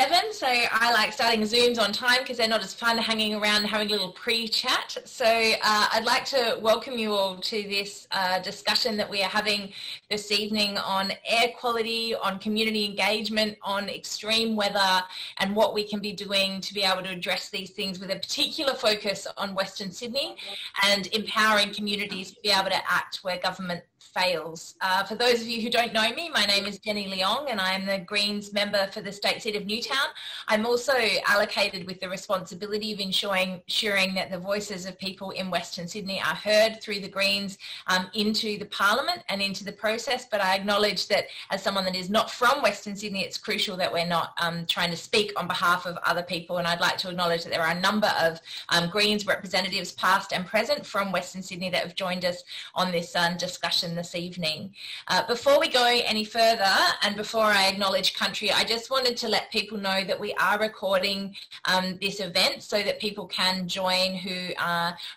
7, so I like starting Zooms on time because they're not as fun hanging around and having a little pre-chat. So I'd like to welcome you all to this discussion that we are having this evening on air quality, on community engagement, on extreme weather, and what we can be doing to be able to address these things with a particular focus on Western Sydney and empowering communities to be able to act where government fails. For those of you who don't know me, my name is Jenny Leong and I am the Greens member for the state seat of Newtown. I'm also allocated with the responsibility of ensuring that the voices of people in Western Sydney are heard through the Greens into the Parliament and into the process, but I acknowledge that as someone that is not from Western Sydney, it's crucial that we're not trying to speak on behalf of other people, and I'd like to acknowledge that there are a number of Greens representatives past and present from Western Sydney that have joined us on this discussion this evening. Before we go any further and before I acknowledge country, I just wanted to let people know that we are recording this event so that people can join who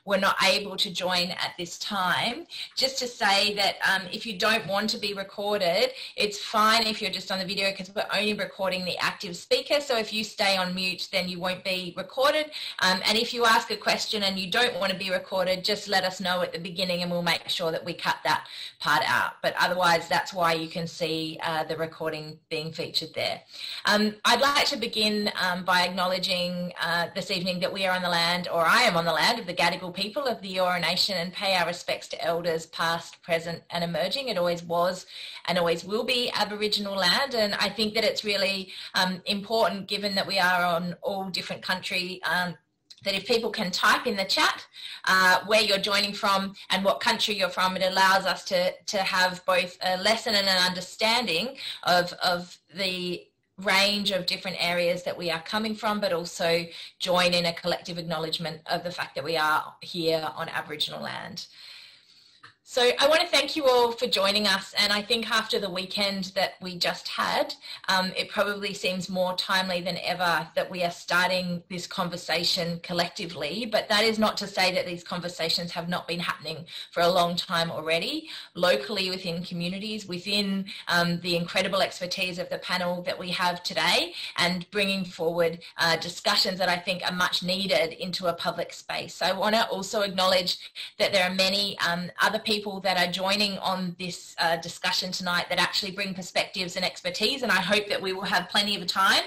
were not able to join at this time. Just to say that if you don't want to be recorded, it's fine if you're just on the video because we're only recording the active speaker. So if you stay on mute, then you won't be recorded. And if you ask a question and you don't want to be recorded, just let us know at the beginning and we'll make sure that we cut that part out. But otherwise, that's why you can see the recording being featured there. I'd like to begin by acknowledging this evening that we are on the land, or I am on the land, of the Gadigal people of the Eora Nation and pay our respects to elders past, present and emerging. It always was and always will be Aboriginal land, and I think that it's really important, given that we are on all different country, that if people can type in the chat where you're joining from and what country you're from, it allows us to have both a lesson and an understanding of the range of different areas that we are coming from, but also join in a collective acknowledgement of the fact that we are here on Aboriginal land. So I want to thank you all for joining us, and I think after the weekend that we just had, it probably seems more timely than ever that we are starting this conversation collectively, but that is not to say that these conversations have not been happening for a long time already, locally within communities, within the incredible expertise of the panel that we have today, and bringing forward discussions that I think are much needed into a public space. So I want to also acknowledge that there are many other people that are joining on this discussion tonight that actually bring perspectives and expertise, and I hope that we will have plenty of time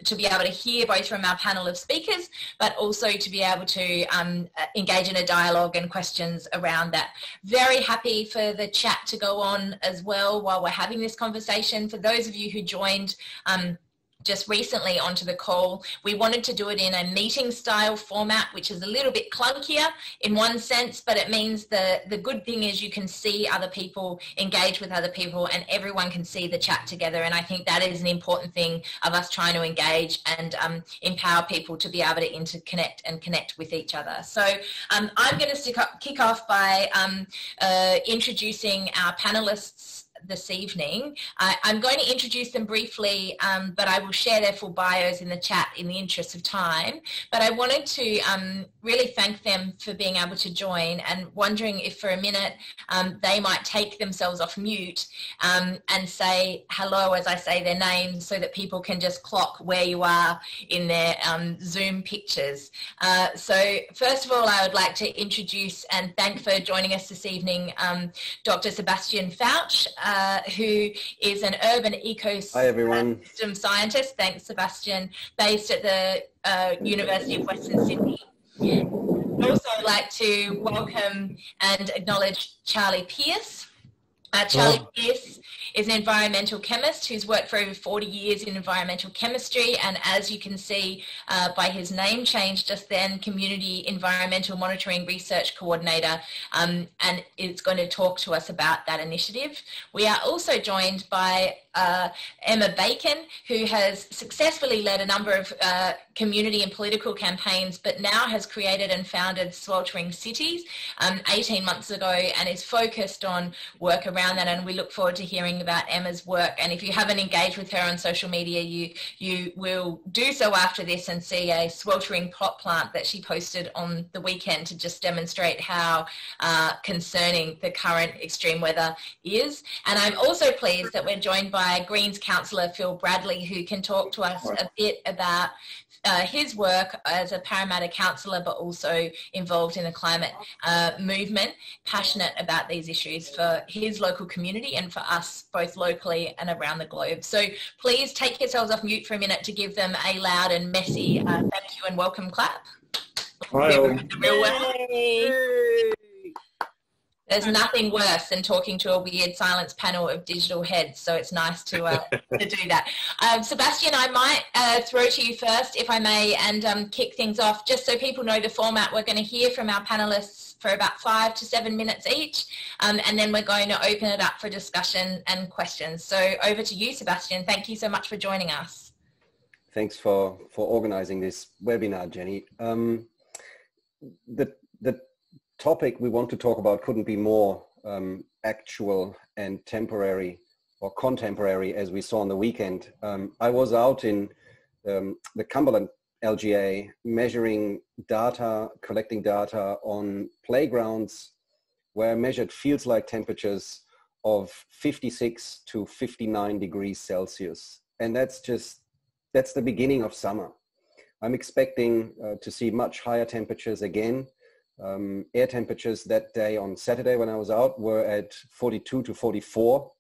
to be able to hear both from our panel of speakers, but also to be able to engage in a dialogue and questions around that. Very happy for the chat to go on as well while we're having this conversation. For those of you who joined just recently onto the call, we wanted to do it in a meeting style format, which is a little bit clunkier in one sense, but it means the good thing is you can see other people, engage with other people, and everyone can see the chat together. And I think that is an important thing of us trying to engage and empower people to be able to interconnect and connect with each other. So I'm going to kick off by introducing our panelists this evening. I'm going to introduce them briefly, but I will share their full bios in the chat in the interest of time. But I wanted to really thank them for being able to join, and wondering if for a minute they might take themselves off mute and say hello as I say their names, so that people can just clock where you are in their Zoom pictures. So first of all, I would like to introduce and thank for joining us this evening Dr. Sebastian Fauch, who is an urban ecosystem scientist, thanks Sebastian, based at the University of Western Sydney. I'd also like to welcome and acknowledge Charlie Pearce. Charlie Pearce is an environmental chemist who's worked for over 40 years in environmental chemistry, and as you can see by his name change just then, Community Environmental Monitoring Research Coordinator, and is going to talk to us about that initiative. We are also joined by Emma Bacon, who has successfully led a number of community and political campaigns, but now has created and founded Sweltering Cities 18 months ago, and is focused on work around around that, and we look forward to hearing about Emma's work. And if you haven't engaged with her on social media, you will do so after this and see a sweltering pot plant that she posted on the weekend to just demonstrate how concerning the current extreme weather is. And I'm also pleased that we're joined by Greens councillor Phil Bradley, who can talk to us a bit about his work as a Parramatta councillor, but also involved in the climate movement, passionate about these issues for his local community and for us both locally and around the globe. So please take yourselves off mute for a minute to give them a loud and messy thank you and welcome clap. There's nothing worse than talking to a weird silence panel of digital heads, so it's nice to do that. Sebastian, I might throw to you first, if I may, and kick things off, just so people know the format. We're going to hear from our panellists for about 5 to 7 minutes each, and then we're going to open it up for discussion and questions. So over to you, Sebastian. Thank you so much for joining us. Thanks for organizing this webinar, Jenny. The topic we want to talk about couldn't be more actual and temporary or contemporary, as we saw on the weekend. I was out in the Cumberland LGA measuring data, collecting data on playgrounds where I measured feels-like temperatures of 56 to 59 degrees Celsius. And that's the beginning of summer. I'm expecting to see much higher temperatures again. Air temperatures that day on Saturday when I was out were at 42 to 44.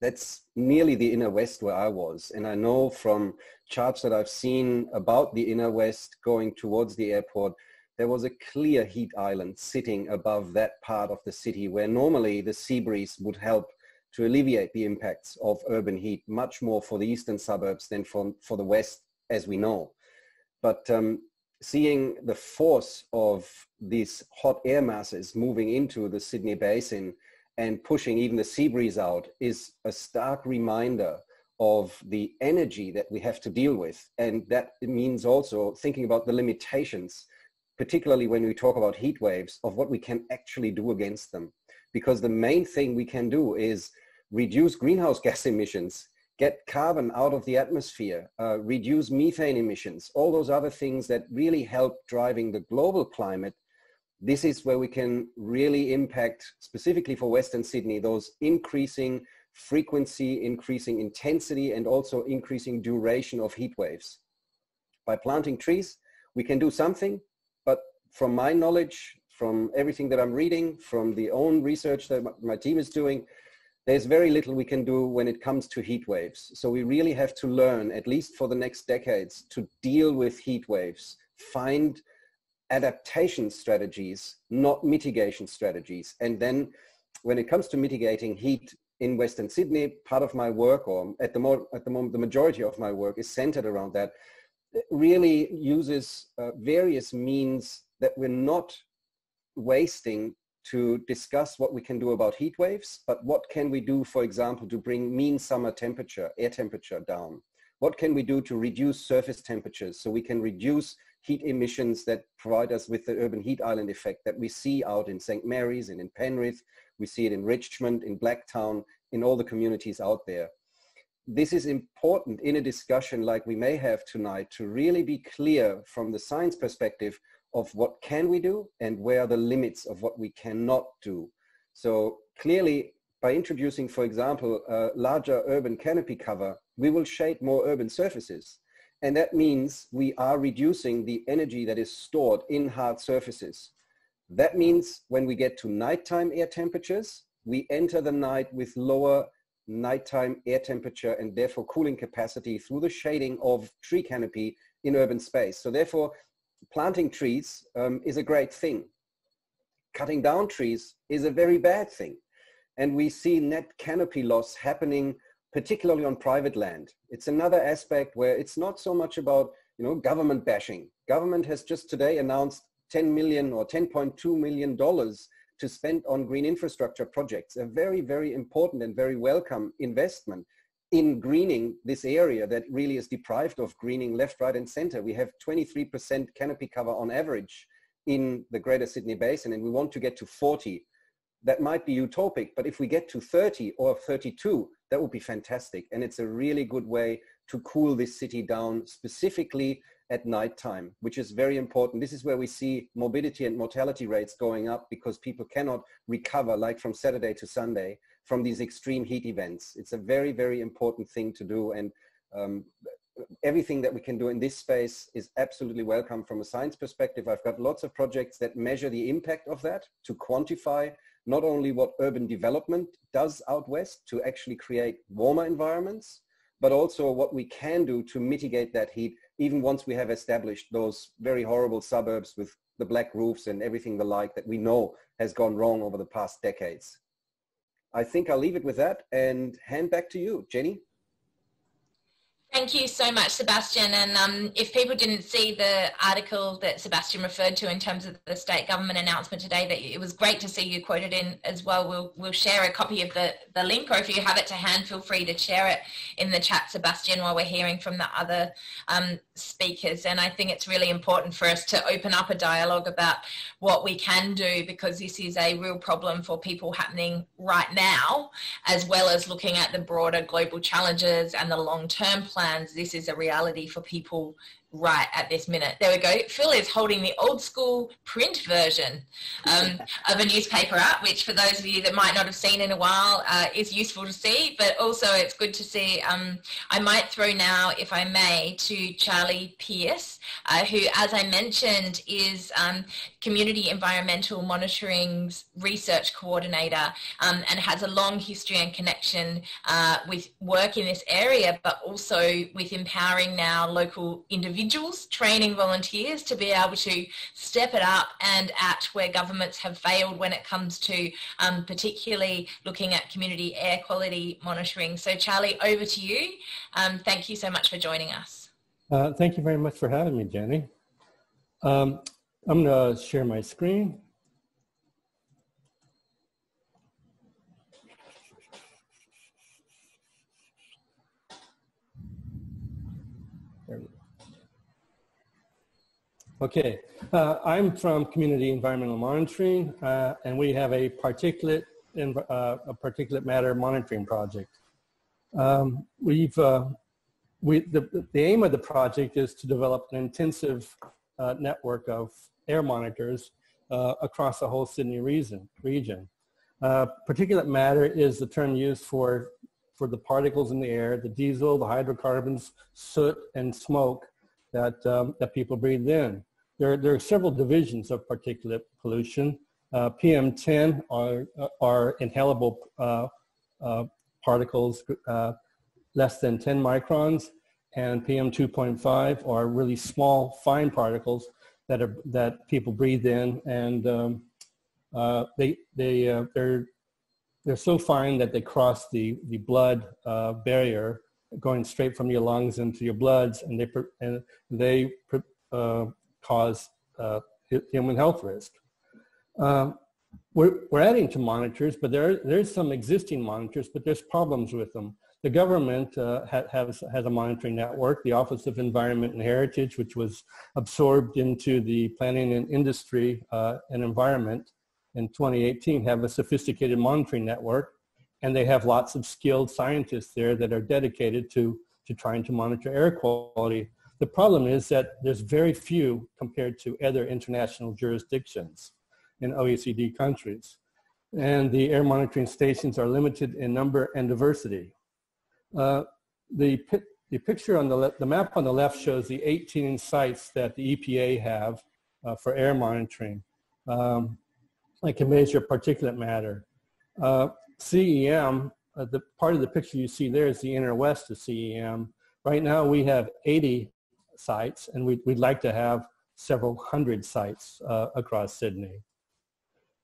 That's nearly the inner west where I was. And I know from charts that I've seen about the inner west going towards the airport, there was a clear heat island sitting above that part of the city where normally the sea breeze would help to alleviate the impacts of urban heat, much more for the eastern suburbs than for the west, as we know. But seeing the force of these hot air masses moving into the Sydney Basin and pushing even the sea breeze out is a stark reminder of the energy that we have to deal with. And that means also thinking about the limitations, particularly when we talk about heat waves, of what we can actually do against them. Because the main thing we can do is reduce greenhouse gas emissions, get carbon out of the atmosphere, reduce methane emissions, all those other things that really help driving the global climate. This is where we can really impact, specifically for Western Sydney, those increasing frequency, increasing intensity, and also increasing duration of heat waves. By planting trees, we can do something, but from my knowledge, from everything that I'm reading, from the own research that my team is doing, there's very little we can do when it comes to heat waves. So we really have to learn, at least for the next decades, to deal with heat waves, find adaptation strategies, not mitigation strategies. And then when it comes to mitigating heat in Western Sydney, part of my work, or at the moment, the majority of my work is centered around that. It really uses various means that we're not wasting to discuss what we can do about heat waves, but what can we do, for example, to bring mean summer temperature, air temperature down? What can we do to reduce surface temperatures so we can reduce heat emissions that provide us with the urban heat island effect that we see out in St. Mary's and in Penrith, we see it in Richmond, in Blacktown, in all the communities out there. This is important in a discussion like we may have tonight to really be clear from the science perspective of what can we do and where are the limits of what we cannot do. So clearly, by introducing, for example, a larger urban canopy cover, we will shade more urban surfaces. And that means we are reducing the energy that is stored in hard surfaces. That means when we get to nighttime air temperatures, we enter the night with lower nighttime air temperature and therefore cooling capacity through the shading of tree canopy in urban space. So therefore, planting trees is a great thing. Cutting down trees is a very bad thing. And we see net canopy loss happening particularly on private land. It's another aspect where it's not so much about, government bashing. Government has just today announced $10 million or $10.2 million to spend on green infrastructure projects, a very, very important and very welcome investment in greening this area that really is deprived of greening left, right, and center. We have 23% canopy cover on average in the Greater Sydney Basin, and we want to get to 40. that might be utopic, but if we get to 30 or 32, that would be fantastic. And it's a really good way to cool this city down, specifically at nighttime, which is very important. This is where we see morbidity and mortality rates going up because people cannot recover, like from Saturday to Sunday, from these extreme heat events. It's a very, very important thing to do. And everything that we can do in this space is absolutely welcome from a science perspective. I've got lots of projects that measure the impact of that to quantify not only what urban development does out west to actually create warmer environments, but also what we can do to mitigate that heat, even once we have established those very horrible suburbs with the black roofs and everything the like that we know has gone wrong over the past decades. I think I'll leave it with that and hand back to you, Jenny. Thank you so much, Sebastian. And if people didn't see the article that Sebastian referred to in terms of the state government announcement today, that it was great to see you quoted in as well. We'll share a copy of the link, or if you have it to hand, feel free to share it in the chat, Sebastian, while we're hearing from the other speakers. And I think it's really important for us to open up a dialogue about what we can do, because this is a real problem for people happening right now, as well as looking at the broader global challenges and the long-term plans. This is a reality for people right at this minute. There we go. Phil is holding the old school print version of a newspaper up, which for those of you that might not have seen in a while is useful to see, but also it's good to see. I might throw now, if I may, to Charlie Pierce, who, as I mentioned, is Community Environmental Monitoring's research coordinator and has a long history and connection with work in this area, but also with empowering now local individuals, training volunteers to be able to step it up and act where governments have failed when it comes to particularly looking at community air quality monitoring. So Charlie, over to you. Thank you so much for joining us. Thank you very much for having me, Jenny. I'm going to share my screen. There we go. Okay, I'm from Community Environmental Monitoring, and we have a particulate matter monitoring project. The aim of the project is to develop an intensive network of air monitors across the whole Sydney region. Particulate matter is the term used for the particles in the air, the diesel, the hydrocarbons, soot, and smoke that people breathe in. There are several divisions of particulate pollution. PM10 are inhalable particles less than 10 microns, and PM2.5 are really small, fine particles that people breathe in, and they're so fine that they cross the blood barrier, going straight from your lungs into your bloods, and they cause human health risk. We're adding to monitors, but there's some existing monitors, but there's problems with them. The government has a monitoring network. The Office of Environment and Heritage, which was absorbed into the Planning and Industry and Environment in 2018, have a sophisticated monitoring network, and they have lots of skilled scientists there that are dedicated to trying to monitor air quality. The problem is that there's very few compared to other international jurisdictions in OECD countries. And the air monitoring stations are limited in number and diversity. The picture on the map on the left shows the 18 sites that the EPA have for air monitoring. It can measure particulate matter. CEM, the part of the picture you see there is the inner west of CEM. Right now we have 80 sites, and we'd like to have several hundred sites across Sydney.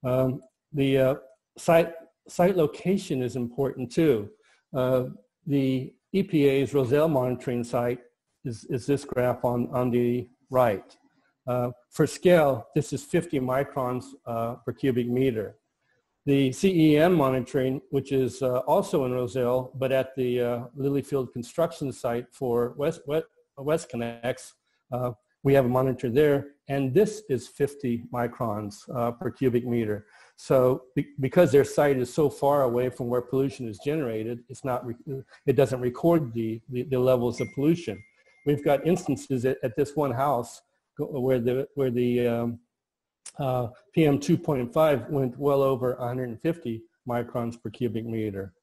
The site location is important too. The EPA's ROZELLE monitoring site is this graph on the right. For scale, this is 50 microns per cubic meter. The CEM monitoring, which is also in ROZELLE, but at the Lilyfield construction site for WestConnex, we have a monitor there, and this is 50 microns per cubic meter. So because their site is so far away from where pollution is generated, it doesn't record the levels of pollution. We've got instances at this one house where the PM 2.5 went well over 150 microns per cubic meter.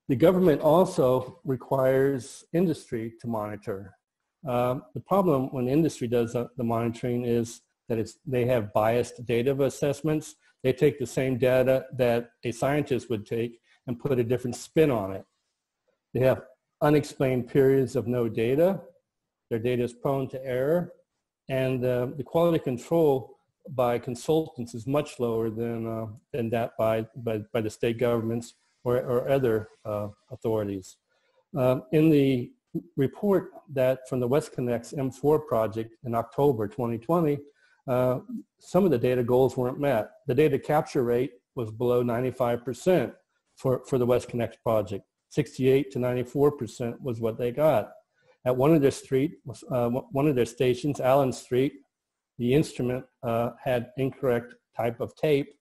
The government also requires industry to monitor. The problem when industry does the monitoring is that they have biased data assessments. They take the same data that a scientist would take and put a different spin on it. They have unexplained periods of no data. Their data is prone to error. And the quality control by consultants is much lower than that by the state governments or other authorities. In the report that from the WestConnex M4 project in October 2020, some of the data goals weren't met. The data capture rate was below 95% for the WestConnex project. 68 to 94% was what they got. At one of their stations, Allen Street, the instrument had incorrect type of tape,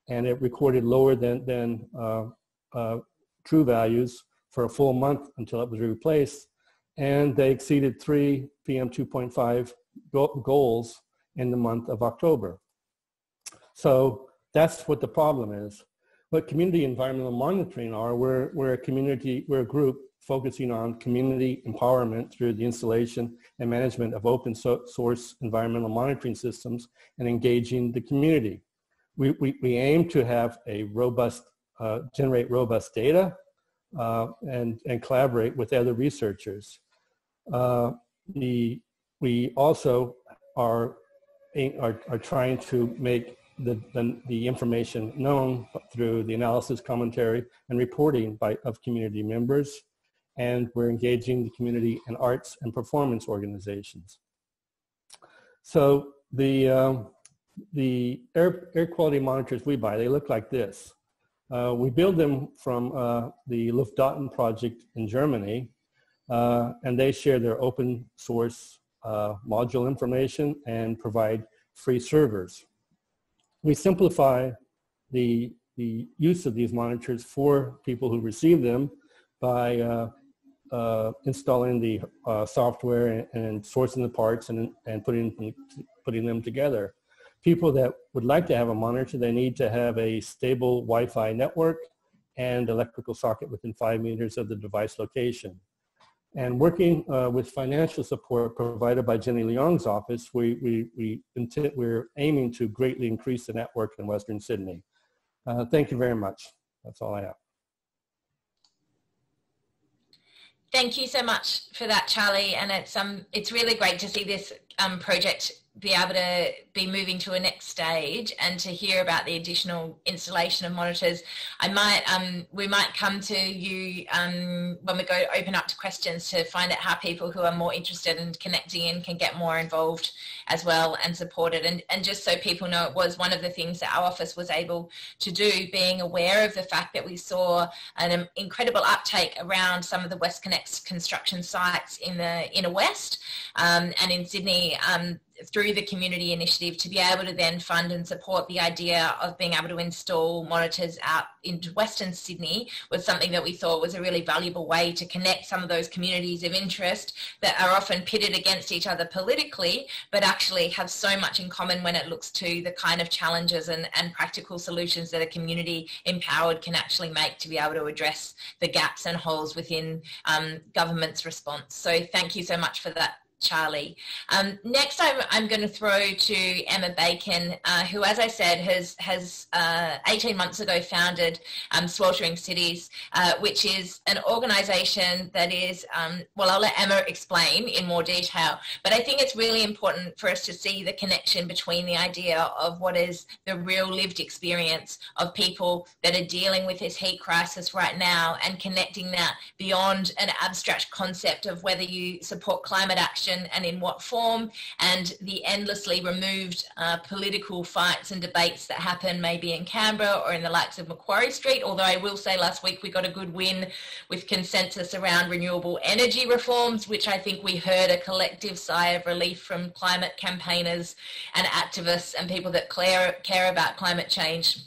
and it recorded lower than true values for a full month until it was replaced. And they exceeded 3 PM 2.5 goals in the month of October. So that's what the problem is. What community environmental monitoring are, we're a group focusing on community empowerment through the installation and management of open source environmental monitoring systems and engaging the community. We aim to have a robust, generate robust data and collaborate with other researchers. We also are trying to make the information known through the analysis, commentary, and reporting of community members, and we're engaging the community in arts and performance organizations. So the air quality monitors we buy, they look like this. We build them from the Luftdaten project in Germany, and they share their open source module information and provide free servers. We simplify the use of these monitors for people who receive them by installing the software and sourcing the parts and putting them together. People that would like to have a monitor, they need to have a stable Wi-Fi network and electrical socket within 5 meters of the device location. And working with financial support provided by Jenny Leong's office, we're aiming to greatly increase the network in Western Sydney. Thank you very much. That's all I have. Thank you so much for that, Charlie. And it's really great to see this project be able to be moving to a next stage and to hear about the additional installation of monitors. We might come to you when we go open up to questions to find out how people who are more interested in connecting in can get more involved as well and supported. And just so people know, it was one of the things that our office was able to do, being aware of the fact that we saw an incredible uptake around some of the WestConnex construction sites in the inner west and in Sydney, through the community initiative, to be able to then fund and support the idea of being able to install monitors out into Western Sydney was something that we thought was a really valuable way to connect some of those communities of interest that are often pitted against each other politically, but actually have so much in common when it looks to the kind of challenges and practical solutions that a community empowered can actually make to be able to address the gaps and holes within government's response. So thank you so much for that, Charlie. Next, I'm going to throw to Emma Bacon, who, as I said, has 18 months ago founded Sweltering Cities, which is an organisation that is, well, I'll let Emma explain in more detail, but I think it's really important for us to see the connection between the idea of what is the real lived experience of people that are dealing with this heat crisis right now and connecting that beyond an abstract concept of whether you support climate action and in what form, and the endlessly removed political fights and debates that happen maybe in Canberra or in the likes of Macquarie Street, although I will say last week we got a good win with consensus around renewable energy reforms, which I think we heard a collective sigh of relief from climate campaigners and activists and people that care about climate change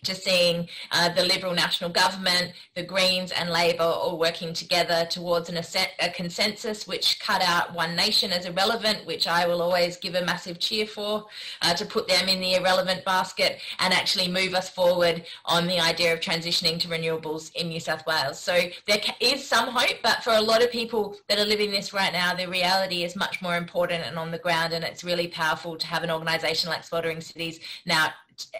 to seeing the Liberal National Government, the Greens and Labor all working together towards a consensus which cut out One Nation as irrelevant, which I will always give a massive cheer for, to put them in the irrelevant basket and actually move us forward on the idea of transitioning to renewables in New South Wales. So there is some hope, but for a lot of people that are living this right now, the reality is much more important and on the ground, and it's really powerful to have an organisation like Sweltering Cities now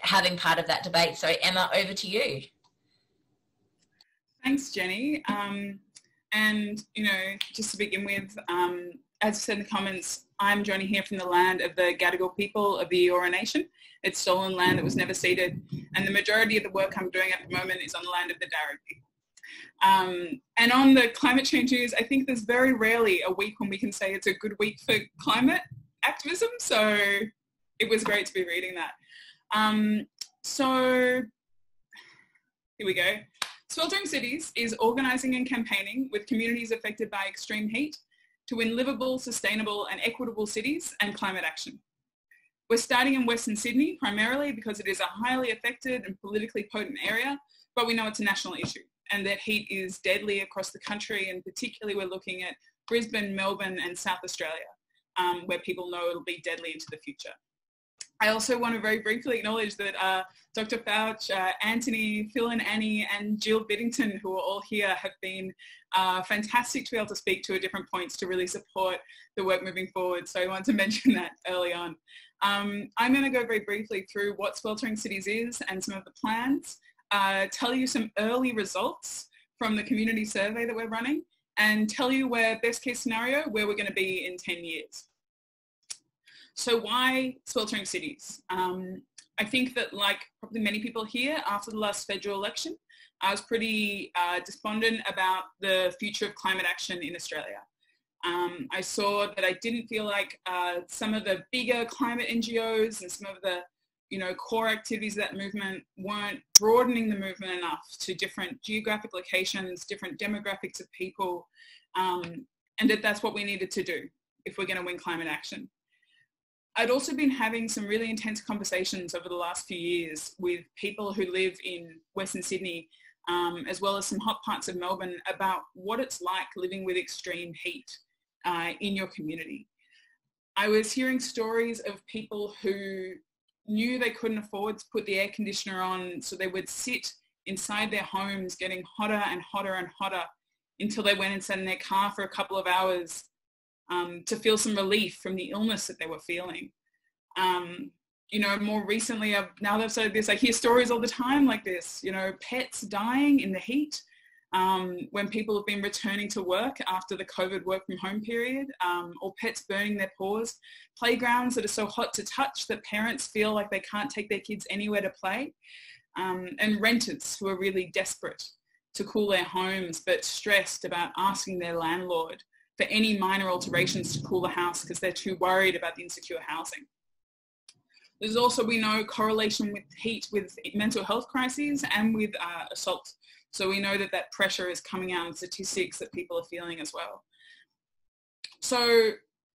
having part of that debate. So Emma, over to you. Thanks, Jenny. And, you know, just to begin with, as I said in the comments, I'm joining here from the land of the Gadigal people of the Eora Nation. It's stolen land that was never ceded. And the majority of the work I'm doing at the moment is on the land of the Darug people. And on the climate change news, I think there's very rarely a week when we can say it's a good week for climate activism. So it was great to be reading that. So here we go. Sweltering Cities is organising and campaigning with communities affected by extreme heat to win livable, sustainable and equitable cities and climate action. We're starting in Western Sydney primarily because it is a highly affected and politically potent area, but we know it's a national issue and that heat is deadly across the country, and particularly we're looking at Brisbane, Melbourne and South Australia, where people know it'll be deadly into the future. I also want to very briefly acknowledge that Dr. Fouch, Anthony, Phil and Annie and Jill Biddington, who are all here, have been fantastic to be able to speak to at different points to really support the work moving forward. So I want to mention that early on. I'm going to go very briefly through what Sweltering Cities is and some of the plans, tell you some early results from the community survey that we're running, and tell you where best case scenario, where we're going to be in 10 years. So why Sweltering Cities? I think that, like probably many people here, after the last federal election, I was pretty despondent about the future of climate action in Australia. I saw that I didn't feel like some of the bigger climate NGOs and some of the, you know, core activities of that movement weren't broadening the movement enough to different geographic locations, different demographics of people, and that's what we needed to do if we're going to win climate action. I'd also been having some really intense conversations over the last few years with people who live in Western Sydney, as well as some hot parts of Melbourne, about what it's like living with extreme heat in your community. I was hearing stories of people who knew they couldn't afford to put the air conditioner on, so they would sit inside their homes getting hotter and hotter and hotter until they went and sat in their car for a couple of hours to feel some relief from the illness that they were feeling. You know, more recently, now that I've started this, I hear stories all the time like this, you know, pets dying in the heat, when people have been returning to work after the COVID work from home period, or pets burning their paws, playgrounds that are so hot to touch that parents feel like they can't take their kids anywhere to play, and renters who are really desperate to cool their homes but stressed about asking their landlord for any minor alterations to cool the house because they're too worried about the insecure housing. There's also, we know, correlation with heat with mental health crises and with assault. So we know that that pressure is coming out in statistics that people are feeling as well. So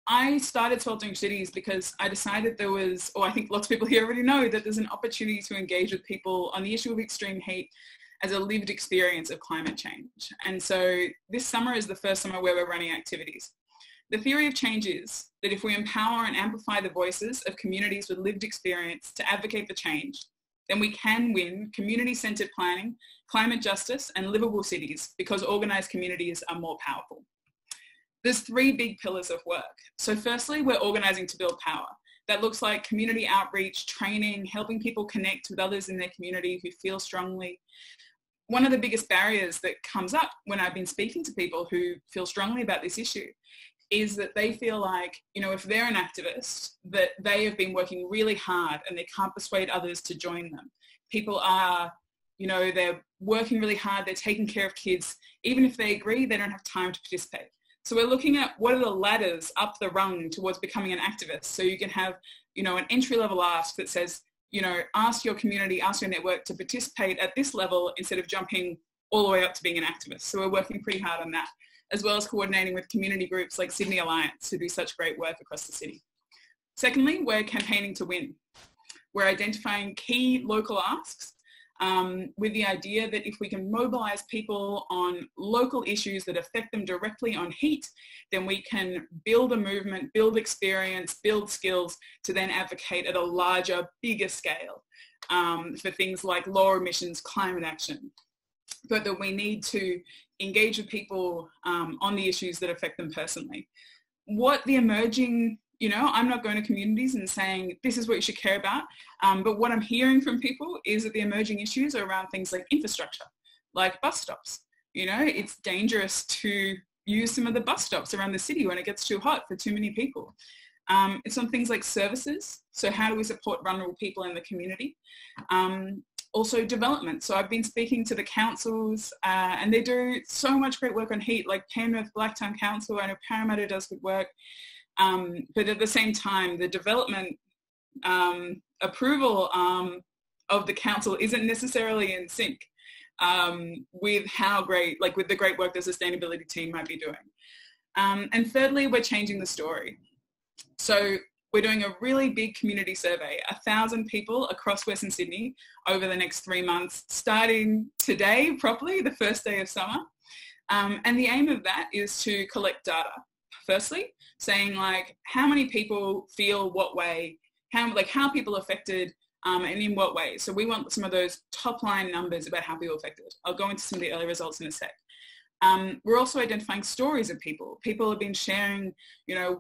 I started Sweltering Cities because I decided there was, or I think lots of people here already know, that there's an opportunity to engage with people on the issue of extreme heat as a lived experience of climate change. And so this summer is the first summer where we're running activities. The theory of change is that if we empower and amplify the voices of communities with lived experience to advocate for change, then we can win community-centred planning, climate justice and livable cities because organised communities are more powerful. There's three big pillars of work. So firstly, we're organising to build power. That looks like community outreach, training, helping people connect with others in their community who feel strongly. One of the biggest barriers that comes up when I've been speaking to people who feel strongly about this issue is that they feel like, you know, if they're an activist, that they have been working really hard and they can't persuade others to join them. People are, you know, they're working really hard, they're taking care of kids. Even if they agree, they don't have time to participate. So we're looking at what are the ladders up the rung towards becoming an activist. So you can have, you know, an entry-level ask that says, you know, ask your community, ask your network to participate at this level instead of jumping all the way up to being an activist. So we're working pretty hard on that, as well as coordinating with community groups like Sydney Alliance who do such great work across the city. Secondly, we're campaigning to win. We're identifying key local asks with the idea that if we can mobilize people on local issues that affect them directly on heat, then we can build a movement, build experience, build skills to then advocate at a larger, bigger scale for things like lower emissions, climate action. But that we need to engage with people on the issues that affect them personally. What the emerging, I'm not going to communities and saying this is what you should care about, but what I'm hearing from people is that the emerging issues are around things like infrastructure, like bus stops. It's dangerous to use some of the bus stops around the city when it gets too hot for too many people. It's on things like services. So how do we support vulnerable people in the community? Also development. So I've been speaking to the councils and they do so much great work on heat, like Penrith Blacktown Council. I know Parramatta does good work. But at the same time, the development approval of the council isn't necessarily in sync with how great, like with the great work the sustainability team might be doing. And thirdly, we're changing the story. So we're doing a really big community survey, 1,000 people across Western Sydney over the next 3 months, starting today properly, the first day of summer. And the aim of that is to collect data. Firstly, saying like how many people feel what way, how people affected and in what way. So we want some of those top line numbers about how people affected. I'll go into some of the early results in a sec. We're also identifying stories of people. People have been sharing,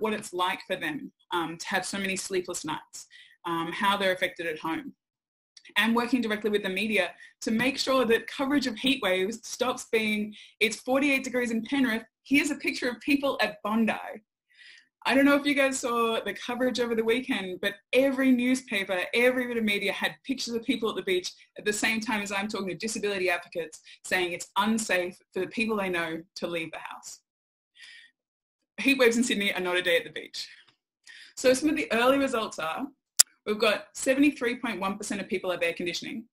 what it's like for them to have so many sleepless nights, how they're affected at home. And working directly with the media to make sure that coverage of heat waves stops being, it's 48 degrees in Penrith, here's a picture of people at Bondi. I don't know if you guys saw the coverage over the weekend, but every newspaper, every bit of media had pictures of people at the beach at the same time as I'm talking to disability advocates saying it's unsafe for the people they know to leave the house. Heat waves in Sydney are not a day at the beach. So some of the early results are, we've got 73.1% of people have air conditioning,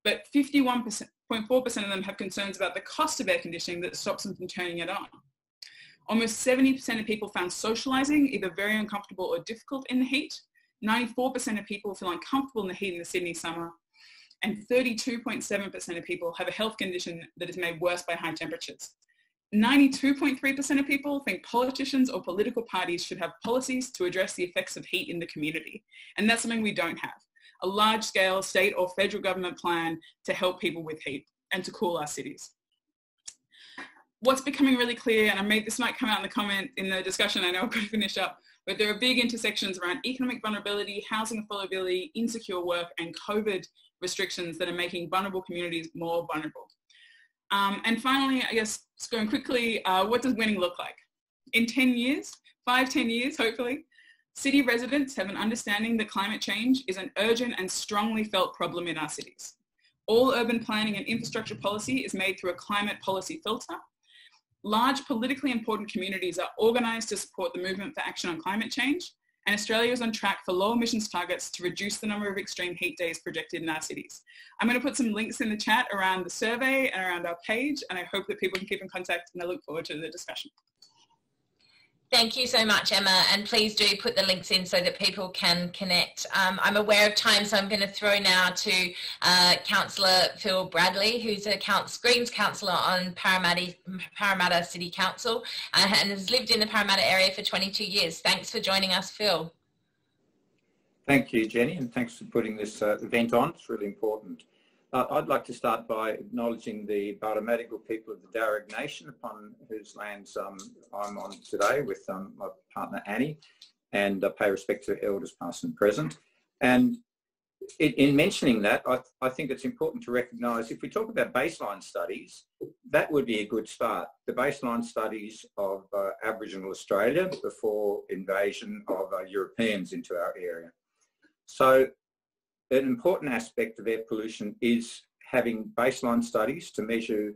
but 51.4% of them have concerns about the cost of air conditioning that stops them from turning it on. Almost 70% of people found socialising either very uncomfortable or difficult in the heat. 94% of people feel uncomfortable in the heat in the Sydney summer. And 32.7% of people have a health condition that is made worse by high temperatures. 92.3% of people think politicians or political parties should have policies to address the effects of heat in the community. And that's something we don't have. A large-scale state or federal government plan to help people with heat and to cool our cities. What's becoming really clear, and this might come out in the comment in the discussion, I know I've got to finish up, but there are big intersections around economic vulnerability, housing affordability, insecure work, and COVID restrictions that are making vulnerable communities more vulnerable. And finally, I guess, just going quickly, what does winning look like? In 10 years, 5-10 years, hopefully, city residents have an understanding that climate change is an urgent and strongly felt problem in our cities. All urban planning and infrastructure policy is made through a climate policy filter. Large politically important communities are organised to support the movement for action on climate change, and Australia is on track for low emissions targets to reduce the number of extreme heat days projected in our cities. I'm going to put some links in the chat around the survey and around our page, and I hope that people can keep in contact, and I look forward to the discussion. Thank you so much, Emma, and please do put the links in so that people can connect. I'm aware of time, so I'm going to throw now to Councillor Phil Bradley, who's a Greens councillor on Parramatta City Council and has lived in the Parramatta area for 22 years. Thanks for joining us, Phil. Thank you, Jenny, and thanks for putting this event on. It's really important. I'd like to start by acknowledging the Barramadigal people of the Darug Nation, upon whose lands I'm on today with my partner Annie, and pay respect to elders past and present. And in mentioning that, I think it's important to recognise, if we talk about baseline studies, that would be a good start. The baseline studies of Aboriginal Australia before invasion of Europeans into our area. So an important aspect of air pollution is having baseline studies to measure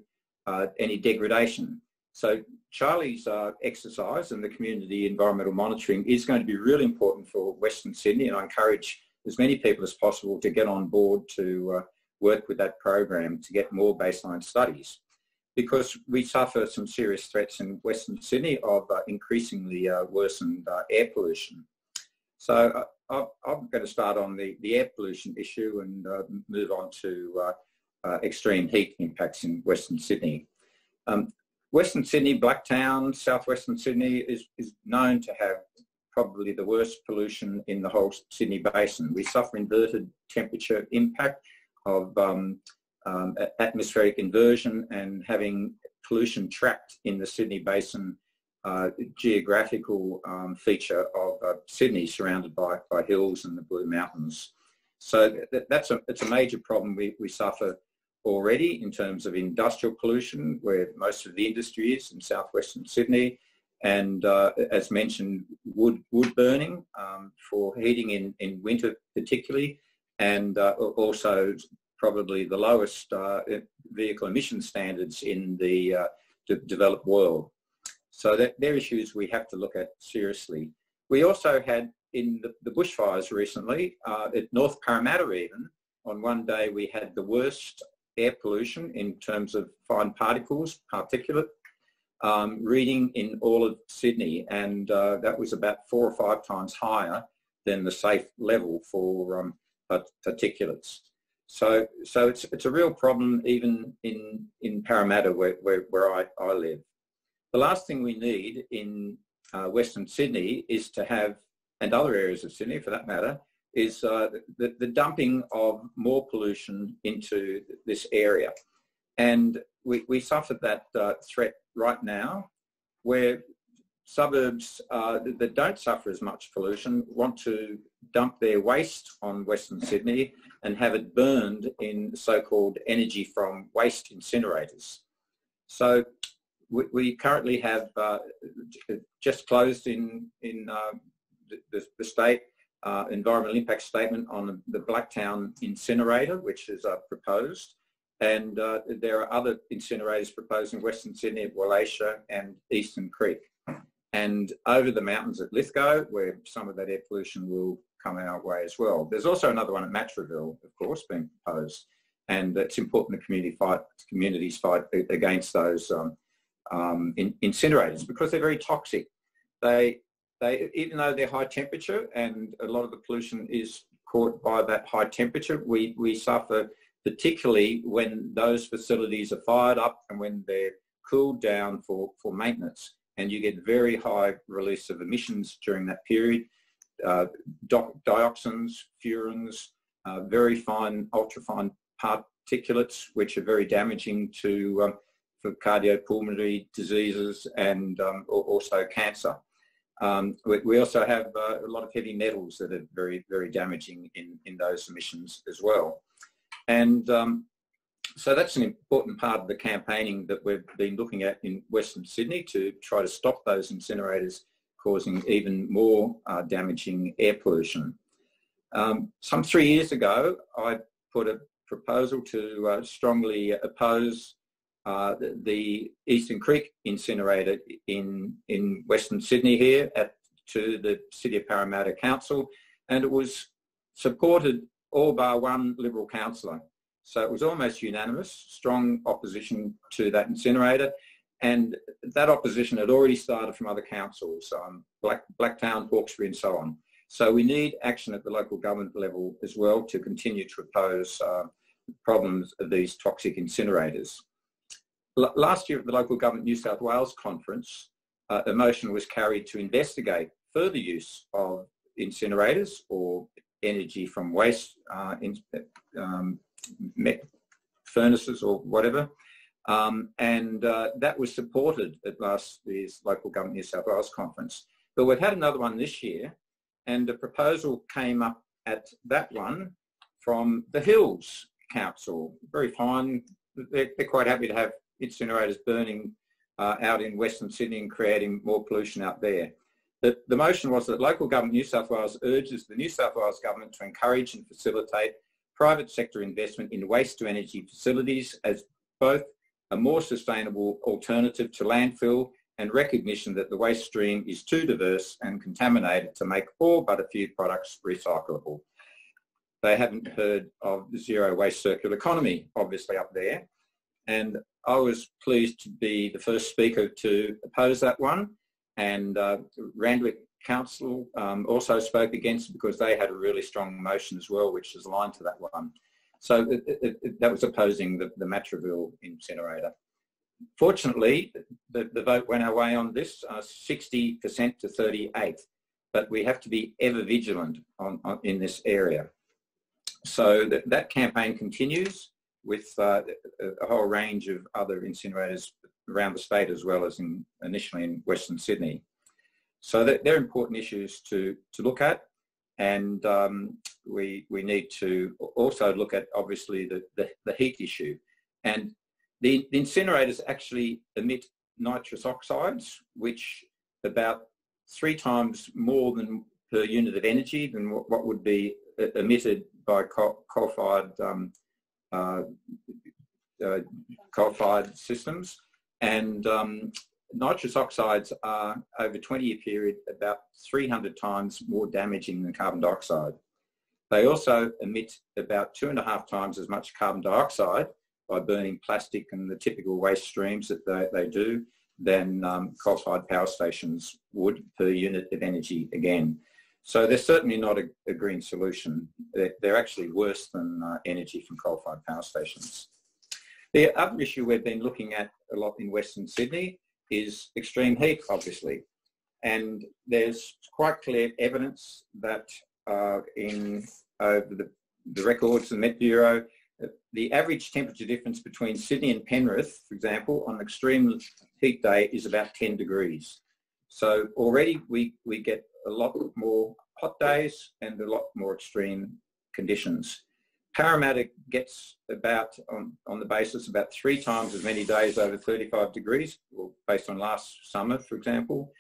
any degradation. So Charlie's exercise and the community environmental monitoring is going to be really important for Western Sydney, and I encourage as many people as possible to get on board to work with that program to get more baseline studies, because we suffer some serious threats in Western Sydney of increasingly worsened air pollution. So I'm going to start on the air pollution issue and move on to extreme heat impacts in Western Sydney. Western Sydney, Blacktown, southwestern Sydney is known to have probably the worst pollution in the whole Sydney Basin. We suffer inverted temperature impact of atmospheric inversion and having pollution trapped in the Sydney Basin geographical feature of Sydney, surrounded by hills and the Blue Mountains. So it's a major problem we suffer already in terms of industrial pollution, where most of the industry is in southwestern Sydney, and as mentioned, wood burning for heating in winter particularly, and also probably the lowest vehicle emission standards in the developed world. So they're issues we have to look at seriously. We also had in the bushfires recently, at North Parramatta even, on one day we had the worst air pollution in terms of fine particles, particulate, reading in all of Sydney, and that was about 4 or 5 times higher than the safe level for particulates. So it's a real problem even in Parramatta where I live. The last thing we need in Western Sydney is to have, and other areas of Sydney for that matter, is the dumping of more pollution into this area. And we suffer that threat right now, where suburbs that don't suffer as much pollution want to dump their waste on Western Sydney and have it burned in so-called energy from waste incinerators. So we currently have just closed in the state environmental impact statement on the Blacktown incinerator, which is proposed, and there are other incinerators proposed in Western Sydney at Wallacia and Eastern Creek, and over the mountains at Lithgow, where some of that air pollution will come our way as well. There's also another one at Matraville, of course, being proposed, and it's important the communities fight against those incinerators, because they're very toxic. They even though they're high temperature and a lot of the pollution is caught by that high temperature, we suffer particularly when those facilities are fired up and when they're cooled down for maintenance, and you get very high release of emissions during that period, dioxins, furans, very fine, ultrafine particulates, which are very damaging to for cardiopulmonary diseases and also cancer. We also have a lot of heavy metals that are very, very damaging in those emissions as well. And so that's an important part of the campaigning that we've been looking at in Western Sydney to try to stop those incinerators causing even more damaging air pollution. Some 3 years ago, I put a proposal to strongly oppose the Eastern Creek incinerator in Western Sydney here to the City of Parramatta Council, and it was supported all bar one Liberal councillor. So it was almost unanimous, strong opposition to that incinerator, and that opposition had already started from other councils, Blacktown, Hawkesbury and so on. So we need action at the local government level as well to continue to oppose problems of these toxic incinerators. Last year at the Local Government New South Wales conference, a motion was carried to investigate further use of incinerators or energy from waste furnaces or whatever, and that was supported at last year's Local Government New South Wales conference. But we've had another one this year, and a proposal came up at that one from the Hills Council. Very fine. They're quite happy to have incinerators burning out in Western Sydney and creating more pollution out there. The motion was that Local Government New South Wales urges the New South Wales Government to encourage and facilitate private sector investment in waste to energy facilities as both a more sustainable alternative to landfill and recognition that the waste stream is too diverse and contaminated to make all but a few products recyclable. They haven't heard of the zero waste circular economy, obviously, up there. And I was pleased to be the first speaker to oppose that one. And Randwick Council also spoke against it because they had a really strong motion as well, which is aligned to that one. So that was opposing the Matraville incinerator. Fortunately, the vote went our way on this, 60% to 38, but we have to be ever vigilant in this area. So that campaign continues with a whole range of other incinerators around the state, as well as initially in Western Sydney. So they're important issues to look at, and we need to also look at, obviously, the heat issue. And the incinerators actually emit nitrous oxides, which about 3 times more than per unit of energy than what would be emitted by coal-fired systems. And nitrous oxides are, over a 20-year period, about 300 times more damaging than carbon dioxide. They also emit about 2.5 times as much carbon dioxide by burning plastic and the typical waste streams that they do than coal-fired power stations would per unit of energy again. So they're certainly not a green solution. They're actually worse than energy from coal-fired power stations. The other issue we've been looking at a lot in Western Sydney is extreme heat, obviously. And there's quite clear evidence that in the records, the Met Bureau, the average temperature difference between Sydney and Penrith, for example, on an extreme heat day is about 10 degrees. So already we get a lot more hot days and a lot more extreme conditions. Parramatta gets about, on the basis, about 3 times as many days over 35 degrees, well, based on last summer, for example,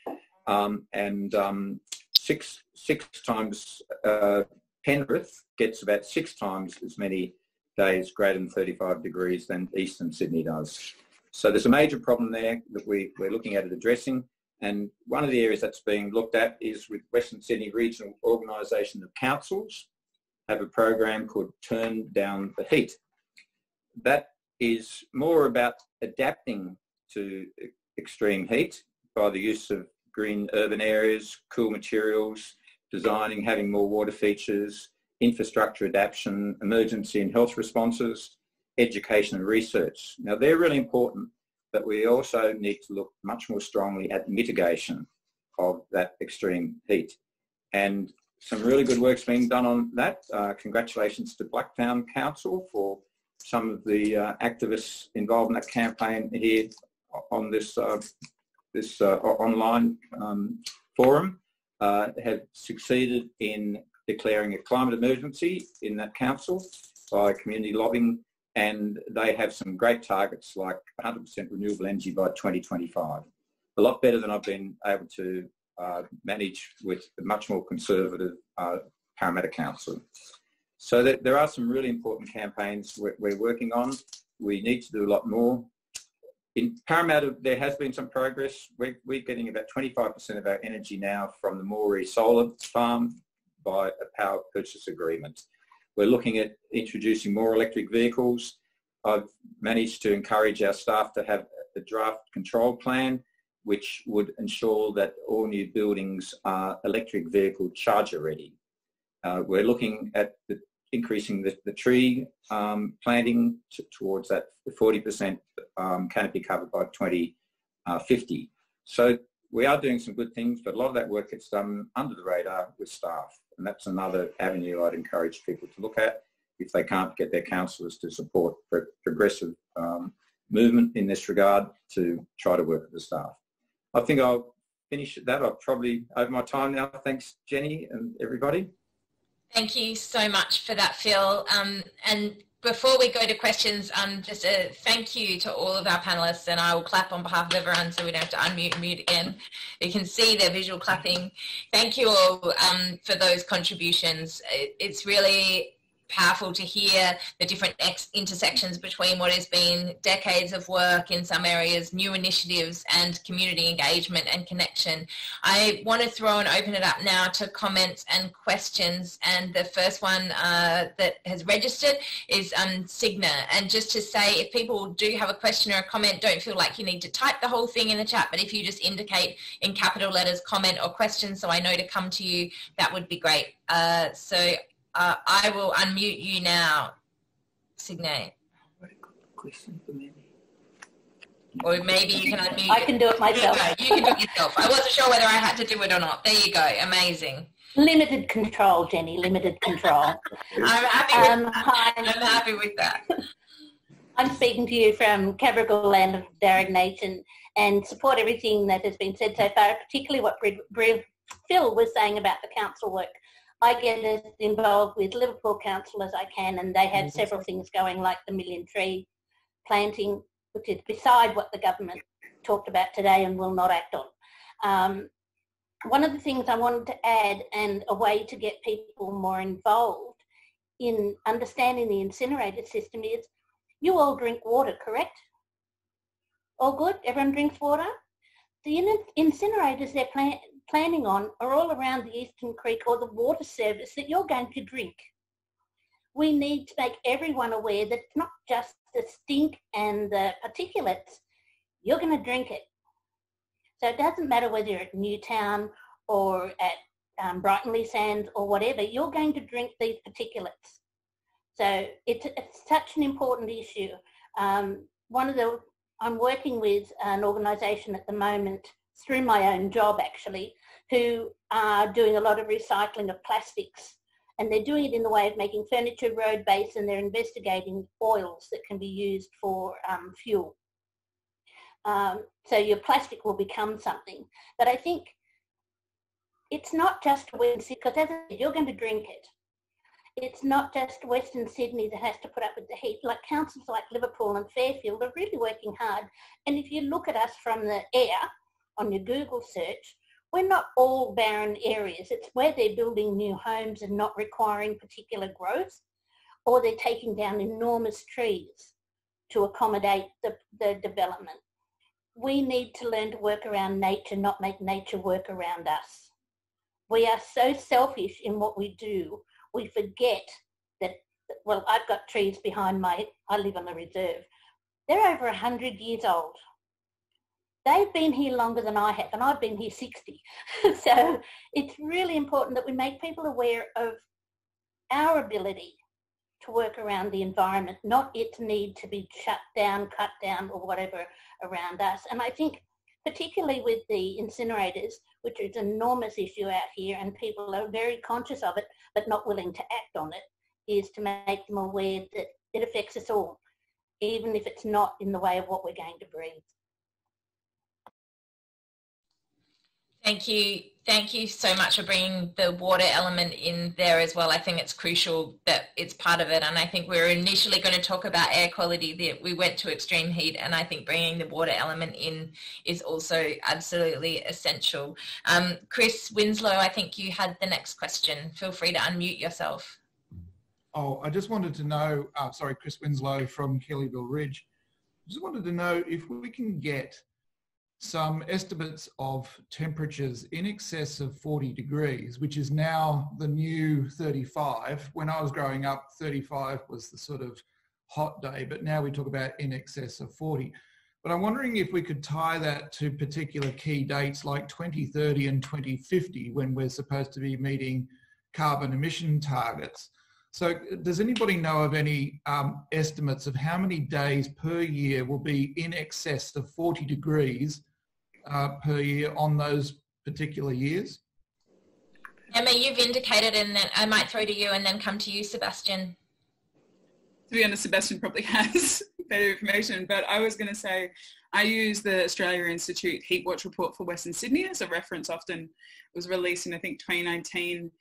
and six times, Penrith gets about 6 times as many days greater than 35 degrees than Eastern Sydney does. So there's a major problem there that we're looking at addressing. And one of the areas that's being looked at is with Western Sydney Regional Organisation of Councils, have a program called Turn Down the Heat. That is more about adapting to extreme heat by the use of green urban areas, cool materials, designing, having more water features, infrastructure adaptation, emergency and health responses, education and research. Now, they're really important, but we also need to look much more strongly at mitigation of that extreme heat. And some really good work's being done on that. Congratulations to Blacktown Council for some of the activists involved in that campaign here on this online forum. Have succeeded in declaring a climate emergency in that council by community lobbying, and they have some great targets like 100% renewable energy by 2025. A lot better than I've been able to manage with a much more conservative Parramatta Council. So there are some really important campaigns we're working on. We need to do a lot more. In Parramatta, there has been some progress. We're getting about 25% of our energy now from the Moree Solar Farm by a power purchase agreement. We're looking at introducing more electric vehicles. I've managed to encourage our staff to have a draft control plan, which would ensure that all new buildings are electric vehicle charger ready. We're looking at increasing the tree planting towards that 40% canopy cover by 2050. So we are doing some good things, but a lot of that work gets done under the radar with staff. And that's another avenue I'd encourage people to look at if they can't get their councillors to support progressive movement in this regard, to try to work with the staff. I think I'll finish at that. I've probably over my time now. Thanks, Jenny and everybody. Thank you so much for that, Phil. And before we go to questions, just a thank you to all of our panellists, and I will clap on behalf of everyone so we don't have to unmute and mute again. You can see their visual clapping. Thank you all for those contributions. It's really powerful to hear the different intersections between what has been decades of work in some areas, new initiatives, and community engagement and connection. I want to throw and open it up now to comments and questions, and the first one that has registered is Signa. And just to say, if people do have a question or a comment, don't feel like you need to type the whole thing in the chat, but if you just indicate in capital letters comment or question so I know to come to you, that would be great. I will unmute you now. Signe. Question for me. Or maybe you can unmute. I can do it myself. You can do it yourself. I wasn't sure whether I had to do it or not. There you go. Amazing. Limited control, Jenny, limited control. I'm happy with that. I'm speaking to you from Cabral land of Darug Nation and support everything that has been said so far, particularly what Phil was saying about the council work. I get as involved with Liverpool Council as I can, and they have several things going like the million tree planting, which is beside what the government talked about today and will not act on. One of the things I wanted to add, and a way to get people more involved in understanding the incinerator system, is you all drink water, correct? All good? Everyone drinks water? The incinerators they're planning on are all around the Eastern Creek or the water service that you're going to drink. We need to make everyone aware that it's not just the stink and the particulates, you're going to drink it. So it doesn't matter whether you're at Newtown or at Brighton Sands or whatever, you're going to drink these particulates. So it's such an important issue. I'm working with an organisation at the moment, through my own job actually, who are doing a lot of recycling of plastics. And they're doing it in the way of making furniture road base, and they're investigating oils that can be used for fuel. So your plastic will become something. But I think it's not just Western Sydney, because as I said, you're going to drink it. It's not just Western Sydney that has to put up with the heat. Like councils like Liverpool and Fairfield are really working hard. And if you look at us from the air on your Google search, we're not all barren areas. It's where they're building new homes and not requiring particular growth, or they're taking down enormous trees to accommodate the development. We need to learn to work around nature, not make nature work around us. We are so selfish in what we do. We forget that, well, I've got trees behind I live on the reserve. They're over 100 years old. They've been here longer than I have, and I've been here 60. So it's really important that we make people aware of our ability to work around the environment, not its need to be shut down, cut down, or whatever around us. And I think particularly with the incinerators, which is an enormous issue out here, and people are very conscious of it, but not willing to act on it, is to make them aware that it affects us all, even if it's not in the way of what we're going to breathe. Thank you. Thank you so much for bringing the water element in there as well. I think it's crucial that it's part of it. And I think we were initially going to talk about air quality, that we went to extreme heat, and I think bringing the water element in is also absolutely essential. Chris Winslow, I think you had the next question. Feel free to unmute yourself. Oh, I just wanted to know, Chris Winslow from Kellyville Ridge. I just wanted to know if we can get some estimates of temperatures in excess of 40 degrees, which is now the new 35. When I was growing up, 35 was the sort of hot day, but now we talk about in excess of 40. But I'm wondering if we could tie that to particular key dates like 2030 and 2050, when we're supposed to be meeting carbon emission targets. So does anybody know of any estimates of how many days per year will be in excess of 40 degrees per year on those particular years? Emma, you've indicated, and then I might throw to you and then come to you, Sebastian. To be honest, Sebastian probably has better information, but I was going to say I use the Australia Institute Heat Watch report for Western Sydney as a reference. Often it was released in, I think, 2019.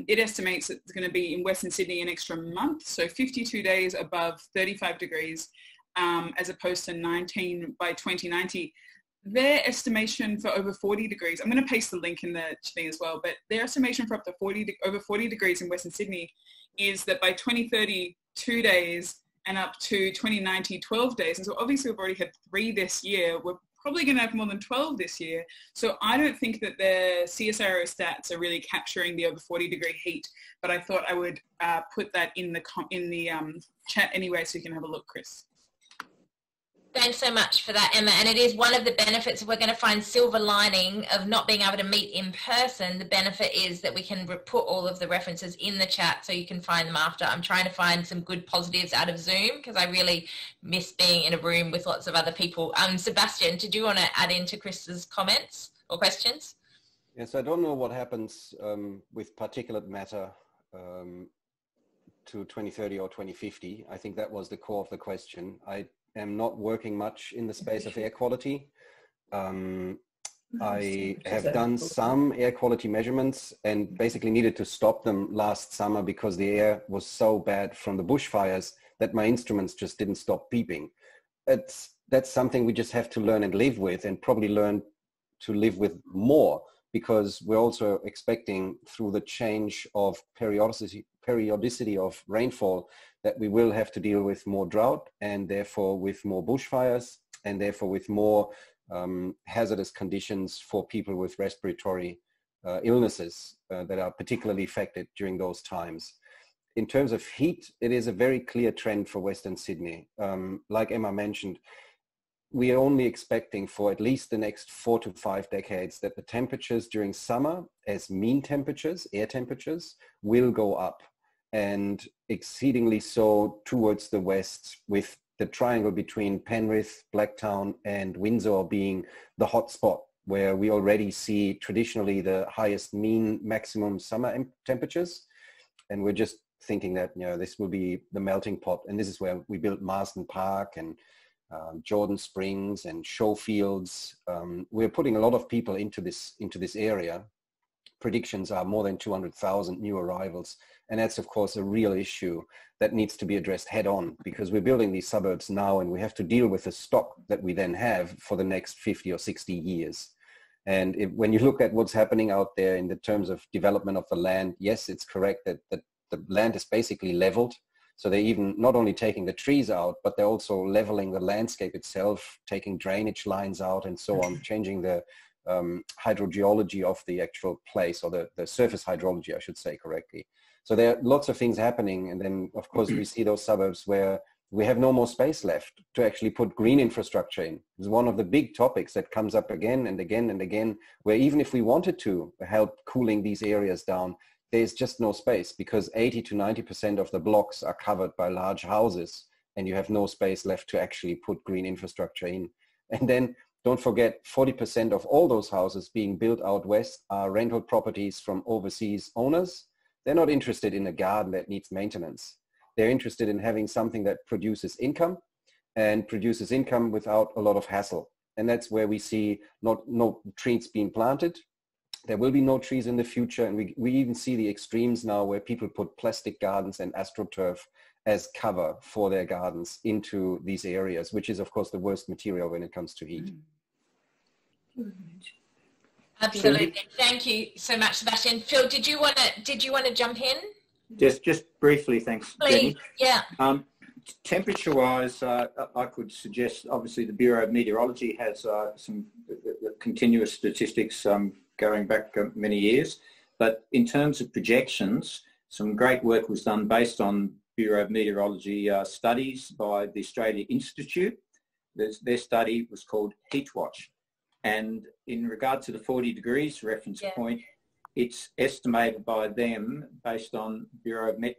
It estimates it's going to be in Western Sydney an extra month, so 52 days above 35 degrees, as opposed to 19 by 2090. Their estimation for over 40 degrees, I'm going to paste the link in the thing as well, but their estimation for up to over 40 degrees in Western Sydney is that by 2030, 2 days, and up to 2090, 12 days. And so obviously we've already had 3 this year. We're probably going to have more than 12 this year. So I don't think that the CSIRO stats are really capturing the over 40 degree heat, but I thought I would put that in the chat anyway, so you can have a look, Chris. Thanks so much for that, Emma. And it is one of the benefits, if we're going to find silver lining of not being able to meet in person, the benefit is that we can put all of the references in the chat so you can find them after. I'm trying to find some good positives out of Zoom because I really miss being in a room with lots of other people. Sebastian, did you want to add into Chris's comments or questions? Yes, I don't know what happens with particulate matter to 2030 or 2050. I think that was the core of the question. I am not working much in the space of air quality. I have done some air quality measurements and basically needed to stop them last summer because the air was so bad from the bushfires that my instruments just didn't stop beeping. That's something we just have to learn and live with, and probably learn to live with more, because we're also expecting through the change of periodicity of rainfall that we will have to deal with more drought, and therefore with more bushfires, and therefore with more hazardous conditions for people with respiratory illnesses that are particularly affected during those times. In terms of heat, it is a very clear trend for Western Sydney. Like Emma mentioned, we are only expecting for at least the next 4 to 5 decades that the temperatures during summer, as mean temperatures, air temperatures, will go up, and exceedingly so towards the west, with the triangle between Penrith, Blacktown and Windsor being the hot spot, where we already see traditionally the highest mean maximum summer temperatures. And we're just thinking that, you know, this will be the melting pot. And this is where we built Marsden Park and Jordan Springs and Showfields. We're putting a lot of people into this area. Predictions are more than 200,000 new arrivals. And that's, of course, a real issue that needs to be addressed head on, because we're building these suburbs now and we have to deal with the stock that we then have for the next 50 or 60 years. And when you look at what's happening out there in the terms of development of the land, yes, it's correct that the land is basically leveled. So they're even not only taking the trees out, but they're also leveling the landscape itself, taking drainage lines out and so on, changing the hydrogeology of the actual place, or the surface hydrology, I should say correctly. So there are lots of things happening. And then, of course, we see those suburbs where we have no more space left to actually put green infrastructure in. It's one of the big topics that comes up again and again and again, where even if we wanted to help cooling these areas down, there's just no space, because 80 to 90% of the blocks are covered by large houses, and you have no space left to actually put green infrastructure in. And then don't forget, 40% of all those houses being built out west are rental properties from overseas owners. They're not interested in a garden that needs maintenance. They're interested in having something that produces income, and produces income without a lot of hassle. And that's where we see no trees being planted. There will be no trees in the future. And we even see the extremes now where people put plastic gardens and AstroTurf as cover for their gardens into these areas, which is, of course, the worst material when it comes to heat. Absolutely. Thank you so much, Sebastian. Phil, did you want to jump in? Just briefly, thanks, Please. Jenny. Yeah. Temperature-wise, I could suggest, obviously, the Bureau of Meteorology has some continuous statistics going back many years. But in terms of projections, some great work was done based on Bureau of Meteorology studies by the Australia Institute. Their study was called Heat Watch. And in regard to the 40 degrees reference point, it's estimated by them, based on Bureau of Met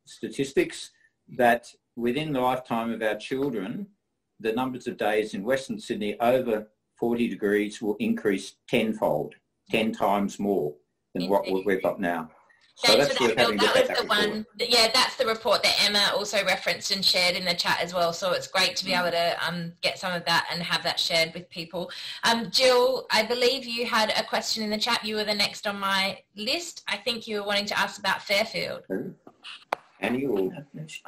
statistics, that within the lifetime of our children, the numbers of days in Western Sydney over 40 degrees will increase tenfold, 10 times more than what we've got now. So Thanks for that, Phil. That was the one. Yeah, that's the report that Emma also referenced and shared in the chat as well. So it's great to be able to get some of that and have that shared with people. Jill, I believe you had a question in the chat. You were the next on my list. I think you were wanting to ask about Fairfield. Annie will... Next.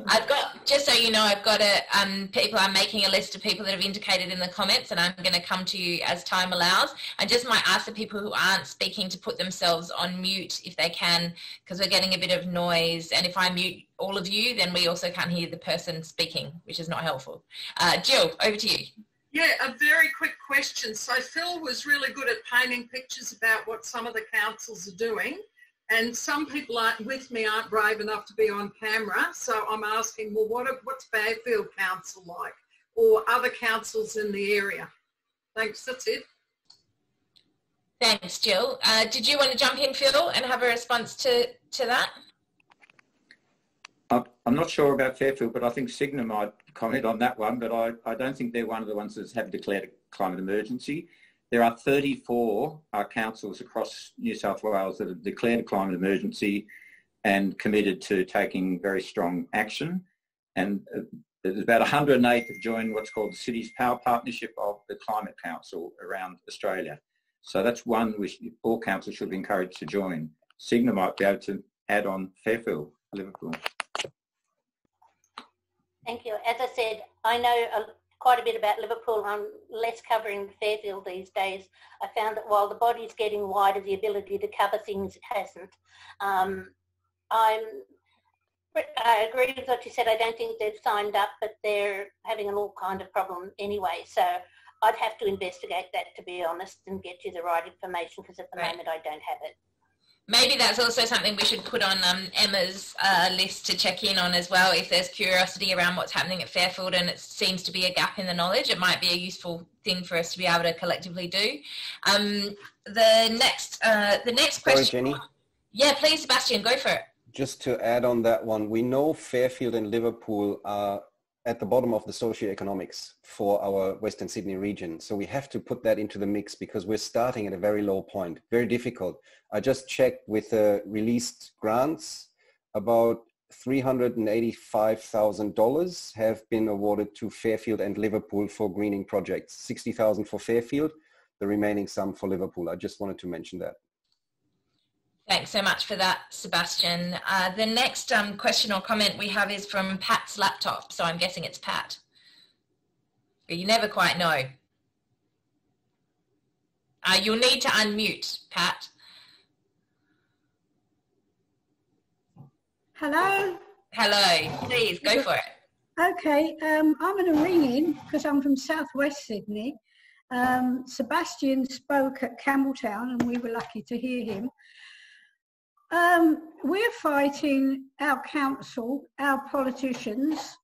I've got, just so you know, I've got I'm making a list of people that have indicated in the comments, and I'm going to come to you as time allows. I just might ask the people who aren't speaking to put themselves on mute if they can, because we're getting a bit of noise. And if I mute all of you, then we also can't hear the person speaking, which is not helpful. Jill, over to you. Yeah, a very quick question. So Phil was really good at painting pictures about what some of the councils are doing. And some people with me aren't brave enough to be on camera. So I'm asking, well, what's Fairfield Council like, or other councils in the area? Thanks, that's it. Thanks, Jill. Did you want to jump in, Phil, and have a response to that? I'm not sure about Fairfield, but I think Cigna might comment on that one, but I don't think they're one of the ones that have declared a climate emergency. There are 34 councils across New South Wales that have declared a climate emergency and committed to taking very strong action. And there's about 108 have joined what's called the Cities Power Partnership of the Climate Council around Australia. So that's one which all councils should be encouraged to join. Cigna might be able to add on Fairfield, Liverpool. Thank you. As I said, I know quite a bit about Liverpool. I'm less covering Fairfield these days. I found that while the body's getting wider, the ability to cover things it hasn't. I agree with what you said. I don't think they've signed up, but they're having an all kind of problem anyway. So I'd have to investigate that, to be honest, and get you the right information, because at the moment I don't have it. Maybe that's also something we should put on Emma's list to check in on as well. If there's curiosity around what's happening at Fairfield and it seems to be a gap in the knowledge, it might be a useful thing for us to be able to collectively do. The next question. Sorry, Jenny. Yeah, please, Sebastian, go for it. Just to add on that one, we know Fairfield and Liverpool are at the bottom of the socioeconomics for our Western Sydney region. So we have to put that into the mix because we're starting at a very low point, very difficult. I just checked with released grants, about $385,000 have been awarded to Fairfield and Liverpool for greening projects, 60,000 for Fairfield, the remaining sum for Liverpool. I just wanted to mention that. Thanks so much for that, Sebastian. The next question or comment we have is from Pat's laptop, so I'm guessing it's Pat. But you never quite know. You'll need to unmute, Pat. Hello? Hello, please, go for it. Okay, I'm going to ring in because I'm from southwest Sydney. Sebastian spoke at Campbelltown and we were lucky to hear him. We're fighting our council, our politicians,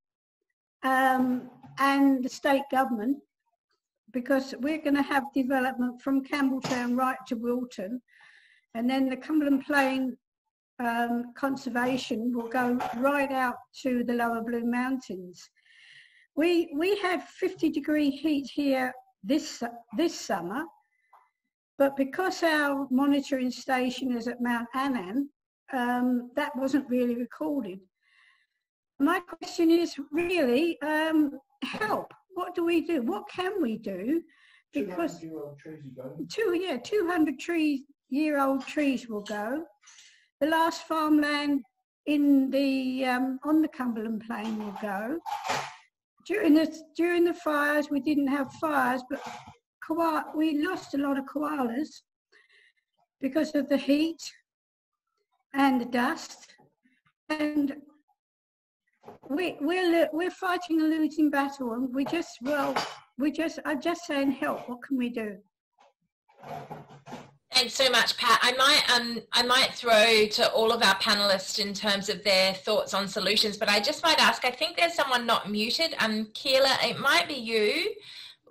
and the state government, because we're going to have development from Campbelltown right to Wilton, and then the Cumberland Plain conservation will go right out to the lower Blue Mountains. We had 50-degree heat here this summer. But because our monitoring station is at Mount Annan, that wasn't really recorded. My question is really, help. What do we do? What can we do? Because 200-year-old trees will go. The last farmland in the on the Cumberland Plain will go. During the fires, we didn't have fires, but we lost a lot of koalas because of the heat and the dust, and we're fighting a losing battle, and I'm just saying help. What can we do? Thanks so much, Pat. I might throw to all of our panelists in terms of their thoughts on solutions, but I just might ask, I think there's someone not muted. Keela, it might be you.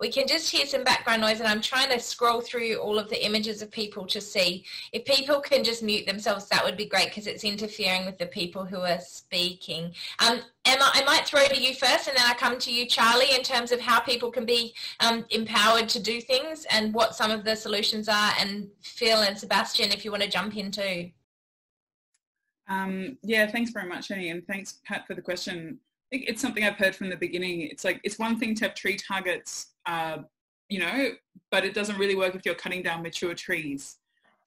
We can just hear some background noise, and I'm trying to scroll through all of the images of people to see. If people can just mute themselves, that would be great, because it's interfering with the people who are speaking. Emma, I might throw to you first, and then I come to you, Charlie, in terms of how people can be empowered to do things and what some of the solutions are. And Phil and Sebastian, if you want to jump in too. Yeah, thanks very much, Jenny, and thanks, Pat, for the question. I think it's something I've heard from the beginning. It's like, it's one thing to have tree targets, you know, but it doesn't really work if you're cutting down mature trees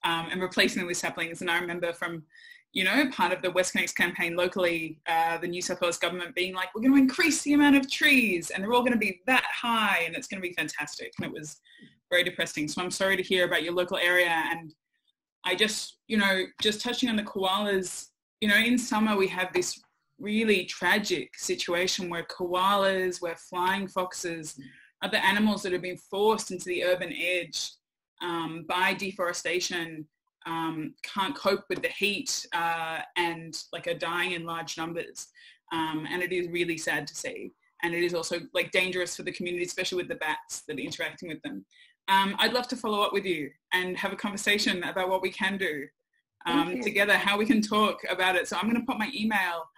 and replacing them with saplings. And I remember from, you know, part of the WestConnex campaign locally, the New South Wales government being like, we're going to increase the amount of trees and they're all going to be that high and it's going to be fantastic. And it was very depressing. So I'm sorry to hear about your local area. And I just, you know, just touching on the koalas, you know, in summer we have this really tragic situation where koalas, where flying foxes are the animals that have been forced into the urban edge by deforestation can't cope with the heat and like are dying in large numbers. And it is really sad to see. And it is also like dangerous for the community, especially with the bats that are interacting with them. I'd love to follow up with you and have a conversation about what we can do together, how we can talk about it. So I'm going to put my email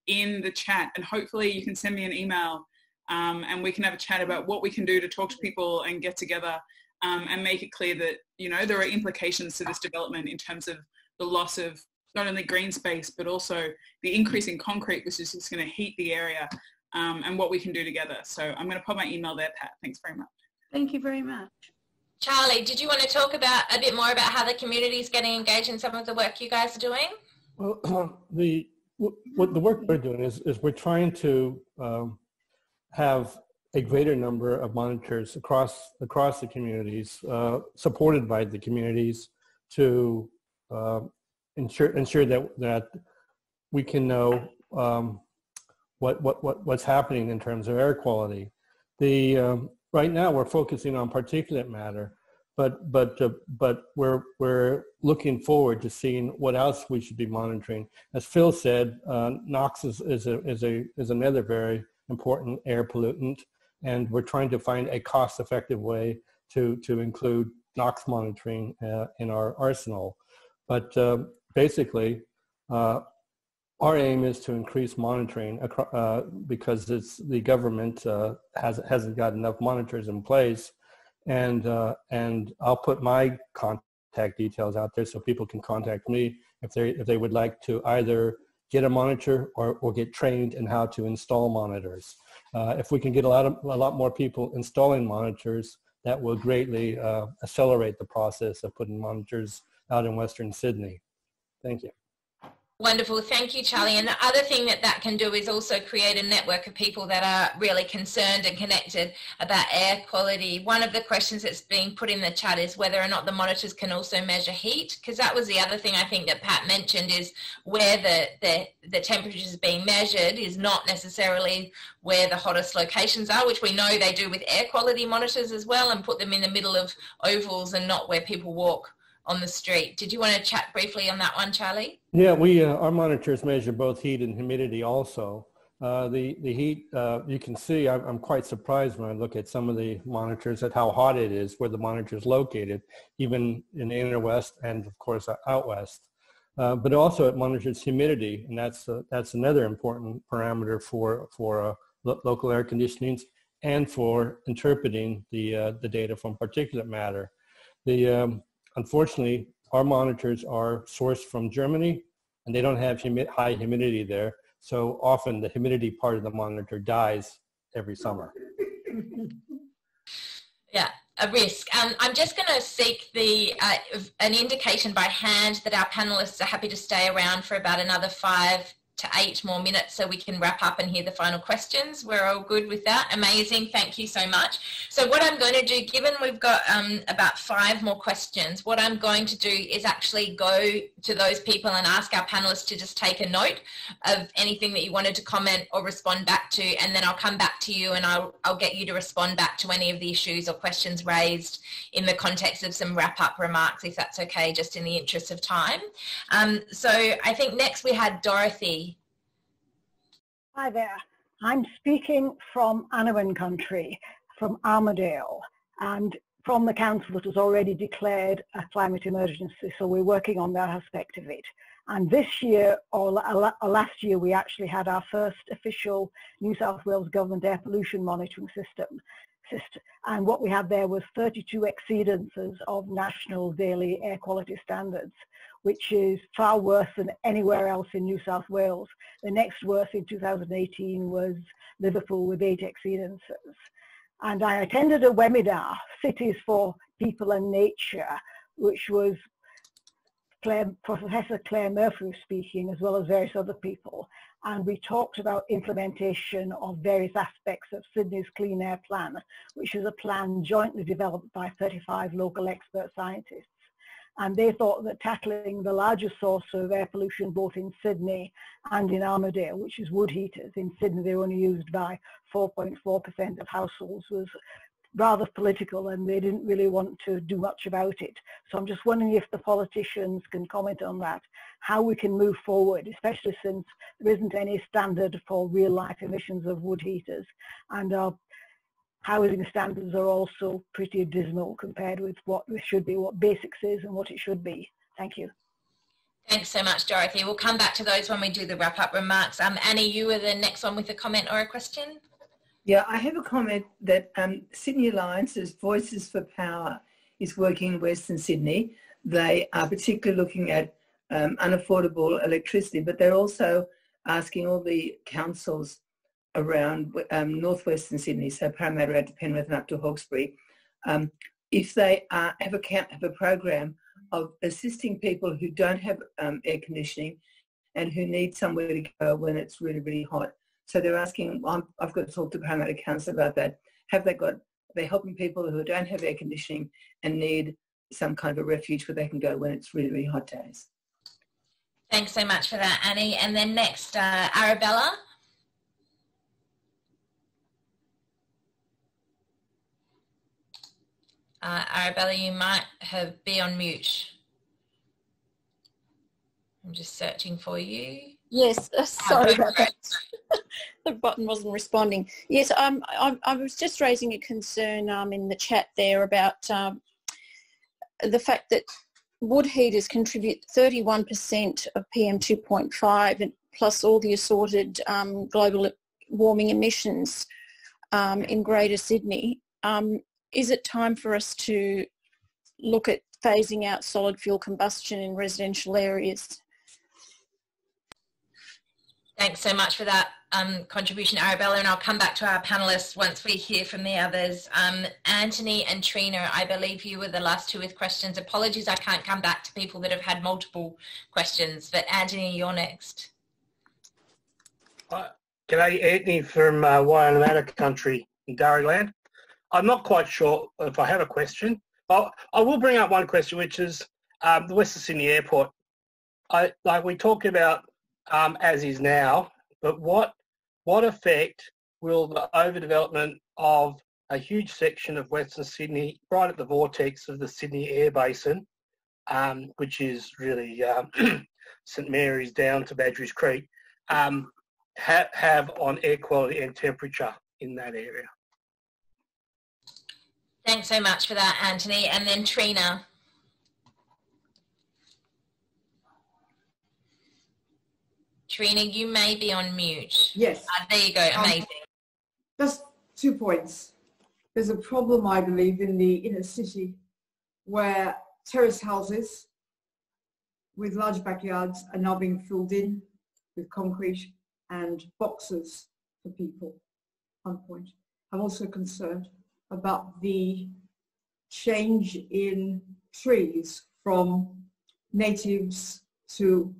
in the chat, and hopefully you can send me an email and we can have a chat about what we can do to talk to people and get together and make it clear that, you know, there are implications to this development in terms of the loss of not only green space, but also the increase in concrete, which is just going to heat the area, and what we can do together. So I'm going to put my email there, Pat. Thanks very much. Thank you very much. Charlie, did you want to talk about a bit more about how the community is getting engaged in some of the work you guys are doing? Well, the work we're doing is we're trying to have a greater number of monitors across the communities, supported by the communities, to ensure that we can know what's happening in terms of air quality. Right now we're focusing on particulate matter, but we're looking forward to seeing what else we should be monitoring. As Phil said, NOx is another very important air pollutant, and we're trying to find a cost-effective way to include NOx monitoring in our arsenal. But basically, our aim is to increase monitoring because the government hasn't got enough monitors in place, and I'll put my contact details out there so people can contact me if they would like to either get a monitor or get trained in how to install monitors. If we can get a lot more people installing monitors, that will greatly accelerate the process of putting monitors out in Western Sydney. Thank you. Wonderful. Thank you, Charlie. And the other thing that can do is also create a network of people that are really concerned and connected about air quality. One of the questions that's being put in the chat is whether or not the monitors can also measure heat, because that was the other thing I think that Pat mentioned, is where the temperature is being measured is not necessarily where the hottest locations are, which we know they do with air quality monitors as well, and put them in the middle of ovals and not where people walk on the street. Did you want to chat briefly on that one, Charlie? Yeah, our monitors measure both heat and humidity also. The heat, you can see, I'm quite surprised when I look at some of the monitors at how hot it is where the monitor is located, even in the inner west and of course out west. But also it monitors humidity, and that's another important parameter for local air conditionings and for interpreting the data from particulate matter. Unfortunately, our monitors are sourced from Germany, and they don't have high humidity there. So often the humidity part of the monitor dies every summer. Yeah, a risk. I'm just going to seek an indication by hand that our panelists are happy to stay around for about another 5 to 8 more minutes so we can wrap up and hear the final questions. We're all good with that. Amazing. Thank you so much. So what I'm going to do, given we've got about 5 more questions, what I'm going to do is actually go to those people and ask our panelists to just take a note of anything that you wanted to comment or respond back to, and then I'll come back to you and I'll get you to respond back to any of the issues or questions raised in the context of some wrap-up remarks, if that's okay, just in the interest of time. So I think next we had Dorothy. Hi there. I'm speaking from Anouan country, from Armadale, and from the council that has already declared a climate emergency, so we're working on that aspect of it. And this year, or last year, we actually had our first official New South Wales government air pollution monitoring system. And what we had there was 32 exceedances of national daily air quality standards, which is far worse than anywhere else in New South Wales. The next worst in 2018 was Liverpool with 8 exceedances. And I attended a webinar, Cities for People and Nature, which was Professor Claire Murphy speaking, as well as various other people. And we talked about implementation of various aspects of Sydney's Clean Air Plan, which is a plan jointly developed by 35 local expert scientists. And they thought that tackling the largest source of air pollution both in Sydney and in Armadale, which is wood heaters. In Sydney, they're only used by 4.4% of households, was rather political and they didn't really want to do much about it. So I'm just wondering if the politicians can comment on that, how we can move forward, especially since there isn't any standard for real life emissions of wood heaters, and our housing standards are also pretty dismal compared with what it should be, what basics is and what it should be. Thank you. Thanks so much, Dorothy. We'll come back to those when we do the wrap-up remarks. Annie, you were the next one with a comment or a question? Yeah, I have a comment that Sydney Alliance's Voices for Power is working in Western Sydney. They are particularly looking at unaffordable electricity, but they're also asking all the councils around northwestern Sydney, so Parramatta out to Penrith and up to Hawkesbury, if they have a program of assisting people who don't have air conditioning and who need somewhere to go when it's really, really hot. So they're asking, I've got to talk to Parramatta Council about that. They're helping people who don't have air conditioning and need some kind of a refuge where they can go when it's really, really hot days. Thanks so much for that, Annie. And then next, Arabella. Arabella, you might be on mute. I'm just searching for you. Yes, sorry about that. The button wasn't responding. Yes, I was just raising a concern in the chat there about the fact that wood heaters contribute 31% of PM 2.5 and plus all the assorted global warming emissions in Greater Sydney. Is it time for us to look at phasing out solid fuel combustion in residential areas? Thanks so much for that contribution, Arabella, and I'll come back to our panellists once we hear from the others. Anthony and Trina, I believe you were the last two with questions. Apologies, I can't come back to people that have had multiple questions, but Anthony, you're next. G'day, Anthony from Waianatta country in Darugland. I'm not quite sure if I have a question. I will bring up one question, which is the Western Sydney Airport. We talk about as is now, but what effect will the overdevelopment of a huge section of Western Sydney, right at the vortex of the Sydney Air Basin, which is really St Mary's down to Badgerys Creek, have on air quality and temperature in that area? Thanks so much for that, Anthony. And then Trina. Trina, you may be on mute. Yes. There you go. Amazing. Just 2 points. There's a problem, I believe, in the inner city where terrace houses with large backyards are now being filled in with concrete and boxes for people. One point. I'm also concerned about the change in trees from natives to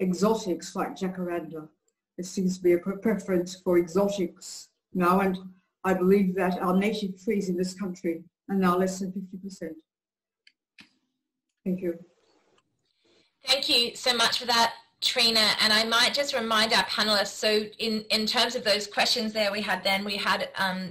exotics like jacaranda. There seems to be a preference for exotics now, and I believe that our native trees in this country are now less than 50%. Thank you. Thank you so much for that, Trina, and I might just remind our panelists, so in terms of those questions there we had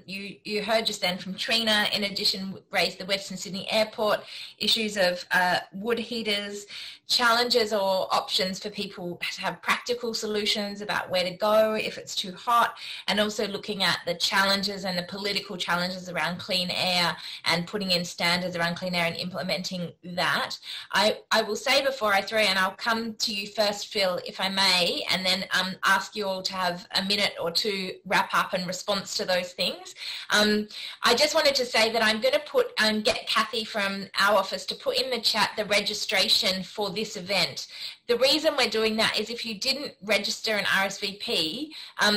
you heard just then from Trina, in addition raised the Western Sydney Airport, issues of wood heaters, challenges or options for people to have practical solutions about where to go if it's too hot, and also looking at the challenges and the political challenges around clean air and putting in standards around clean air and implementing that. I will say before I throw, and I'll come to you first, Phil, if I may, and then ask you all to have a minute or two wrap up in response to those things. I just wanted to say that I'm going to get Kathy from our office to put in the chat the registration for this event. The reason we're doing that is if you didn't register an RSVP,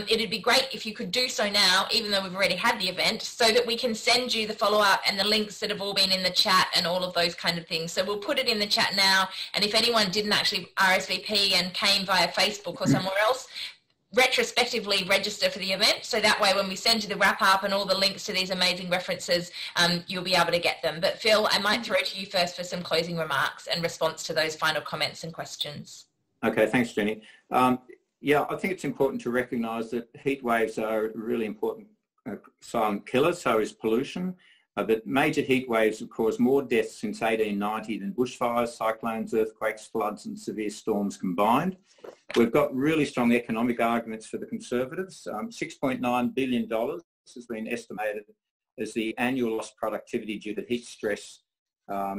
it'd be great if you could do so now, even though we've already had the event, so that we can send you the follow-up and the links that have all been in the chat and all of those kind of things. So we'll put it in the chat now, and if anyone didn't actually RSVP and came via Facebook or somewhere else, retrospectively register for the event, so that way when we send you the wrap up and all the links to these amazing references, you'll be able to get them. But Phil, I might throw to you first for some closing remarks and response to those final comments and questions. Okay, thanks, Jenny. Yeah, I think it's important to recognise that heat waves are a really important silent killer, so is pollution. That major heat waves have caused more deaths since 1890 than bushfires, cyclones, earthquakes, floods and severe storms combined. We've got really strong economic arguments for the Conservatives. $6.9 billion has been estimated as the annual lost productivity due to heat stress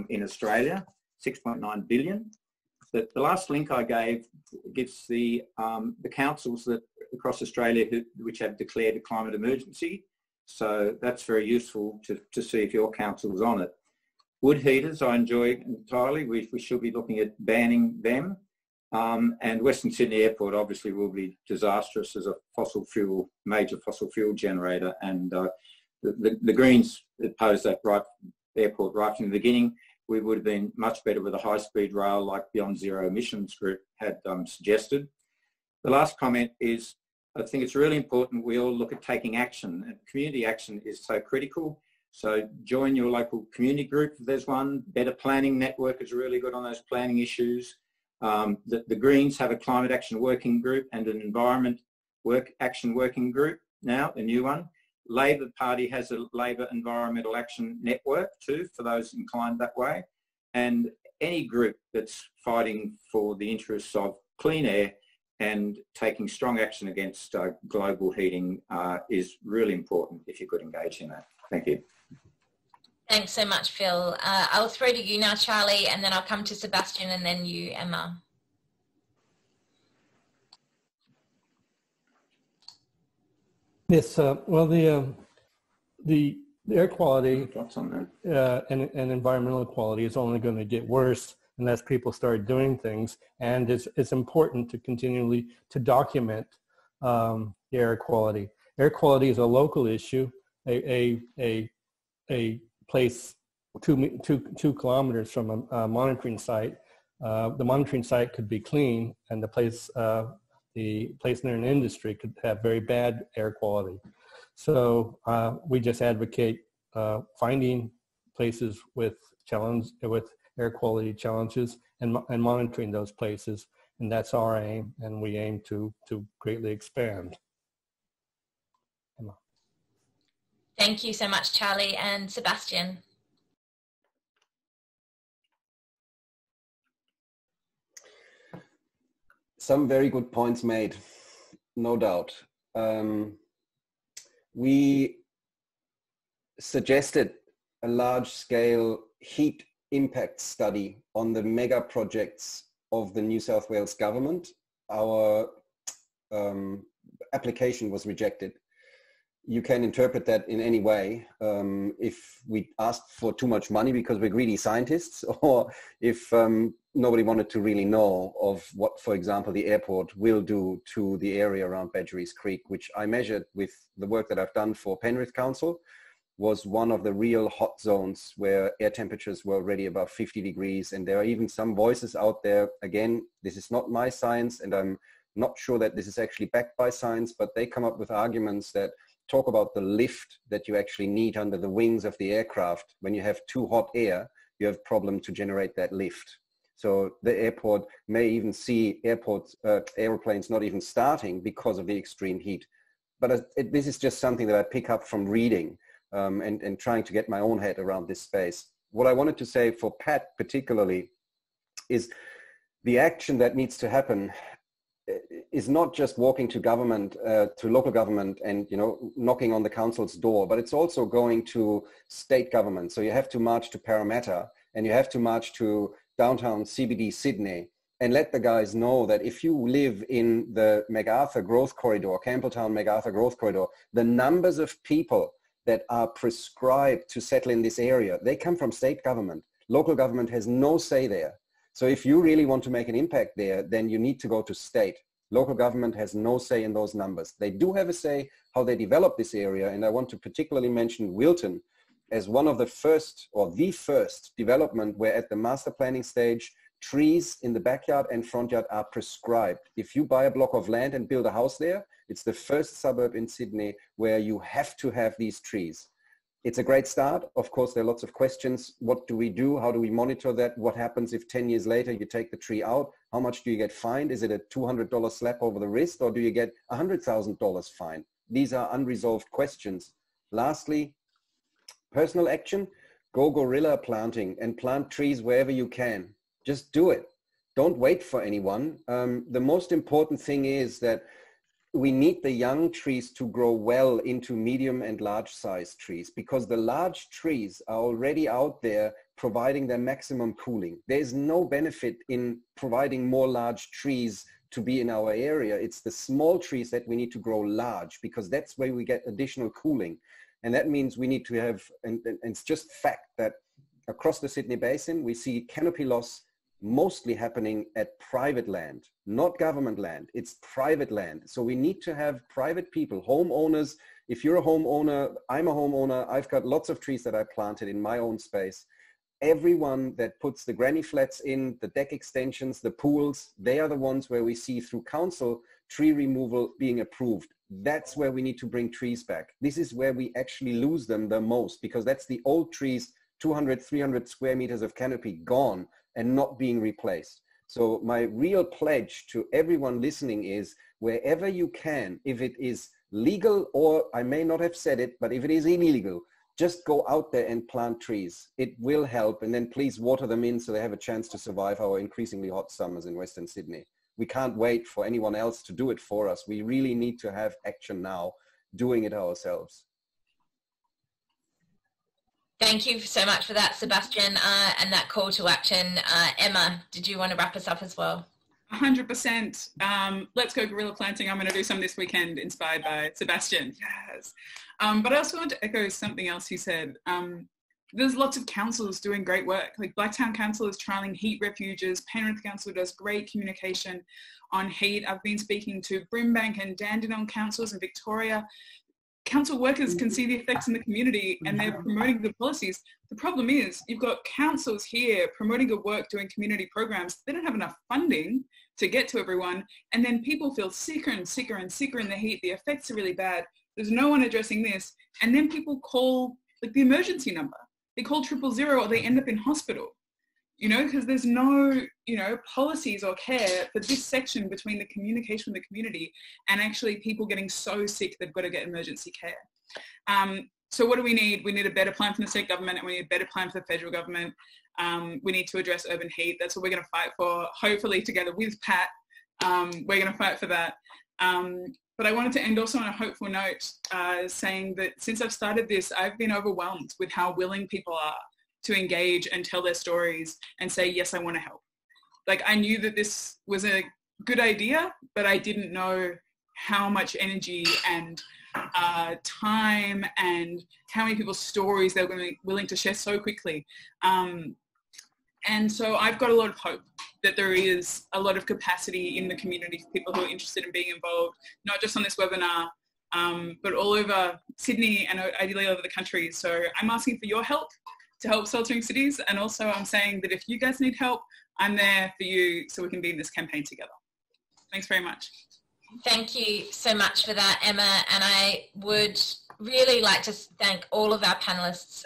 in Australia, 6.9 billion. The last link I gave gives the councils that across Australia which have declared a climate emergency. So that's very useful to see if your council is on it. Wood heaters I enjoy entirely. We should be looking at banning them. And Western Sydney Airport obviously will be disastrous as a major fossil fuel generator. And the Greens opposed that airport right from the beginning. We would have been much better with a high-speed rail like Beyond Zero Emissions Group had suggested. The last comment is, I think it's really important we all look at taking action, and community action is so critical. So join your local community group if there's one. Better Planning Network is really good on those planning issues. The Greens have a Climate Action Working Group and an Environment Action Working Group now, a new one. Labor Party has a Labor Environmental Action Network too, for those inclined that way. And any group that's fighting for the interests of clean air and taking strong action against global heating is really important if you could engage in that. Thank you. Thanks so much, Phil. I'll throw to you now, Charlie, and then I'll come to Sebastian and then you, Emma. Yes, well, the air quality and environmental quality is only going to get worse unless people start doing things, and it's important to continually to document the air quality. Air quality is a local issue. A place 2 kilometers from a monitoring site, the monitoring site could be clean, and the place near an industry could have very bad air quality. So we just advocate finding places with air quality challenges and monitoring those places, and that's our aim, and we aim to greatly expand. Emma. Thank you so much, Charlie. And Sebastian. Some very good points made, no doubt. We suggested a large-scale heat impact study on the mega projects of the New South Wales government. Our application was rejected. You can interpret that in any way. If we asked for too much money because we're greedy scientists, or if nobody wanted to really know of what, for example, the airport will do to the area around Badgerys Creek, which I measured with the work that I've done for Penrith Council, was one of the real hot zones where air temperatures were already above 50 degrees. And there are even some voices out there, again, this is not my science, and I'm not sure that this is actually backed by science, but they come up with arguments that talk about the lift that you actually need under the wings of the aircraft. When you have too hot air, you have a problem to generate that lift. So the airport may even see airplanes not even starting because of the extreme heat. But this is just something that I pick up from reading and trying to get my own head around this space. What I wanted to say for Pat particularly is the action that needs to happen is not just walking to government, to local government and, you know, knocking on the council's door, but it's also going to state government. So you have to march to Parramatta and you have to march to downtown CBD Sydney and let the guys know that if you live in the MacArthur Growth Corridor, Campbelltown MacArthur Growth Corridor, the numbers of people that are prescribed to settle in this area, they come from state government. Local government has no say there. So if you really want to make an impact there, then you need to go to state. Local government has no say in those numbers. They do have a say how they develop this area. And I want to particularly mention Wilton as one of the first, or the first development where at the master planning stage, trees in the backyard and front yard are prescribed. If you buy a block of land and build a house there, it's the first suburb in Sydney where you have to have these trees. It's a great start. Of course, there are lots of questions. What do we do? How do we monitor that? What happens if 10 years later you take the tree out? How much do you get fined? Is it a $200 slap over the wrist, or do you get $100,000 fine? These are unresolved questions. Lastly, personal action, go gorilla planting and plant trees wherever you can. Just do it. Don't wait for anyone. The most important thing is that we need the young trees to grow well into medium and large size trees, because the large trees are already out there providing their maximum cooling. There is no benefit in providing more large trees to be in our area. It's the small trees that we need to grow large, because that's where we get additional cooling. And that means we need to have, and it's just fact that across the Sydney Basin, we see canopy loss mostly happening at private land, not government land. It's private land. So we need to have private people, homeowners. If you're a homeowner, I'm a homeowner, I've got lots of trees that I planted in my own space. Everyone that puts the granny flats in, the deck extensions, the pools, they are the ones where we see through council tree removal being approved. That's where we need to bring trees back. This is where we actually lose them the most, because that's the old trees, 200, 300 square meters of canopy gone and not being replaced. So my real pledge to everyone listening is, wherever you can, if it is legal, or I may not have said it, but if it is illegal, just go out there and plant trees. It will help. And then please water them in so they have a chance to survive our increasingly hot summers in Western Sydney. We can't wait for anyone else to do it for us. We really need to have action now, doing it ourselves. Thank you so much for that, Sebastian, and that call to action. Emma, did you want to wrap us up as well? 100%. Let's go gorilla planting. I'm going to do some this weekend, inspired by Sebastian. Yes. But I also want to echo something else he said. There's lots of councils doing great work. Like Blacktown Council is trialling heat refuges. Penrith Council does great communication on heat. I've been speaking to Brimbank and Dandenong councils in Victoria. Council workers can see the effects in the community and they're promoting the policies. The problem is you've got councils here promoting good work, doing community programs. They don't have enough funding to get to everyone. And then people feel sicker and sicker and sicker in the heat. The effects are really bad. There's no one addressing this. And then people call like the emergency number. They call 000 or they end up in hospital, you know, because there's no, you know, policies or care for this section between the communication with the community and actually people getting so sick they've got to get emergency care. So what do we need? We need a better plan from the state government and we need a better plan for the federal government. We need to address urban heat. That's what we're going to fight for, hopefully together with Pat. We're going to fight for that. But I wanted to end also on a hopeful note, saying that since I've started this, I've been overwhelmed with how willing people are to engage and tell their stories and say, yes, I want to help. Like I knew that this was a good idea, but I didn't know how much energy and time and how many people's stories they were going to be willing to share so quickly. And so I've got a lot of hope that there is a lot of capacity in the community for people who are interested in being involved, not just on this webinar, but all over Sydney and ideally all over the country. So I'm asking for your help to help Sheltering Cities. And also I'm saying that if you guys need help, I'm there for you so we can be in this campaign together. Thanks very much. Thank you so much for that, Emma. And I would really like to thank all of our panelists,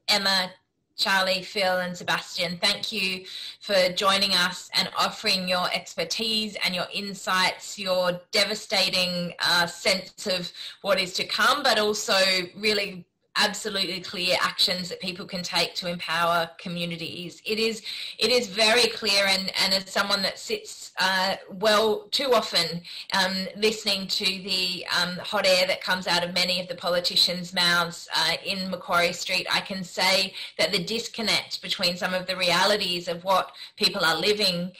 Emma, Charlie, Phil and Sebastian. Thank you for joining us and offering your expertise and your insights, your devastating sense of what is to come, but also really absolutely clear actions that people can take to empower communities. It is very clear, and as someone that sits well too often listening to the hot air that comes out of many of the politicians' mouths in Macquarie Street, I can say that the disconnect between some of the realities of what people are living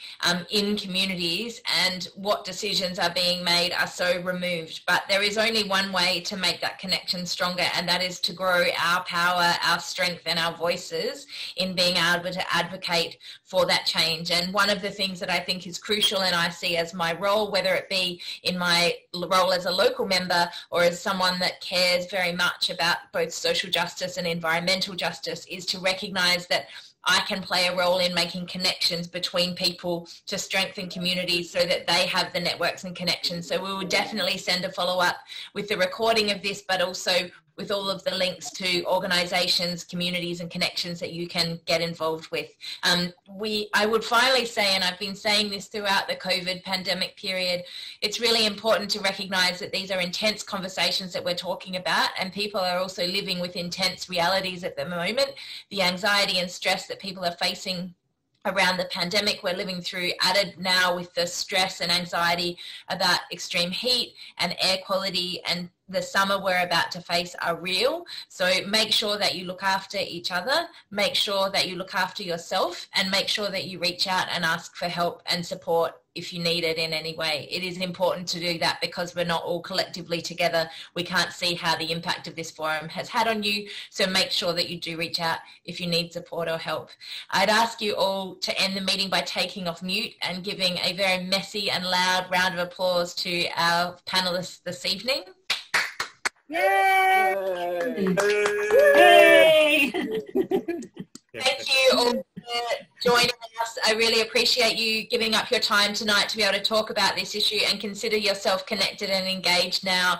in communities and what decisions are being made are so removed. But there is only one way to make that connection stronger, and that is to grow our power, our strength and our voices in being able to advocate for that change. And one of the things that I think is crucial and I see as my role, whether it be in my role as a local member or as someone that cares very much about both social justice and environmental justice, is to recognise that I can play a role in making connections between people to strengthen communities so that they have the networks and connections. So we will definitely send a follow-up with the recording of this, but also with all of the links to organisations, communities and connections that you can get involved with. I would finally say, and I've been saying this throughout the COVID pandemic period, it's really important to recognise that these are intense conversations that we're talking about, and people are also living with intense realities at the moment. The anxiety and stress that people are facing around the pandemic we're living through, added now with the stress and anxiety about extreme heat and air quality and the summer we're about to face, are real. So make sure that you look after each other, make sure that you look after yourself, and make sure that you reach out and ask for help and support if you need it in any way. It is important to do that because we're not all collectively together. We can't see how the impact of this forum has had on you. So make sure that you do reach out if you need support or help. I'd ask you all to end the meeting by taking off mute and giving a very messy and loud round of applause to our panelists this evening. Yay! Yay! Thank you all for joining us. I really appreciate you giving up your time tonight to be able to talk about this issue, and consider yourself connected and engaged now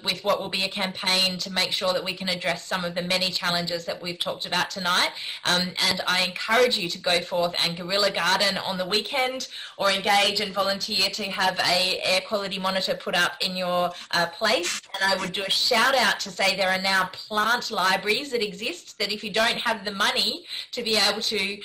with what will be a campaign to make sure that we can address some of the many challenges that we've talked about tonight. And I encourage you to go forth and guerrilla garden on the weekend, or engage and volunteer to have a air quality monitor put up in your place. And I would do a shout out to say there are now plant libraries that exist, that if you don't have the money to be able to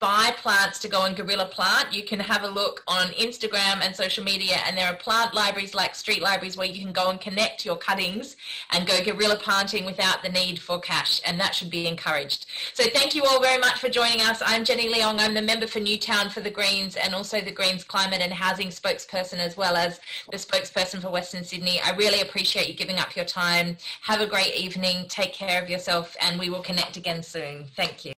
buy plants to go and guerrilla plant, you can have a look on Instagram and social media, and there are plant libraries like street libraries where you can go and connect your cuttings and go guerrilla planting without the need for cash, and that should be encouraged. So thank you all very much for joining us. I'm Jenny Leong. I'm the member for Newtown for the Greens, and also the Greens Climate and Housing spokesperson, as well as the spokesperson for Western Sydney. I really appreciate you giving up your time. Have a great evening. Take care of yourself, and we will connect again soon. Thank you.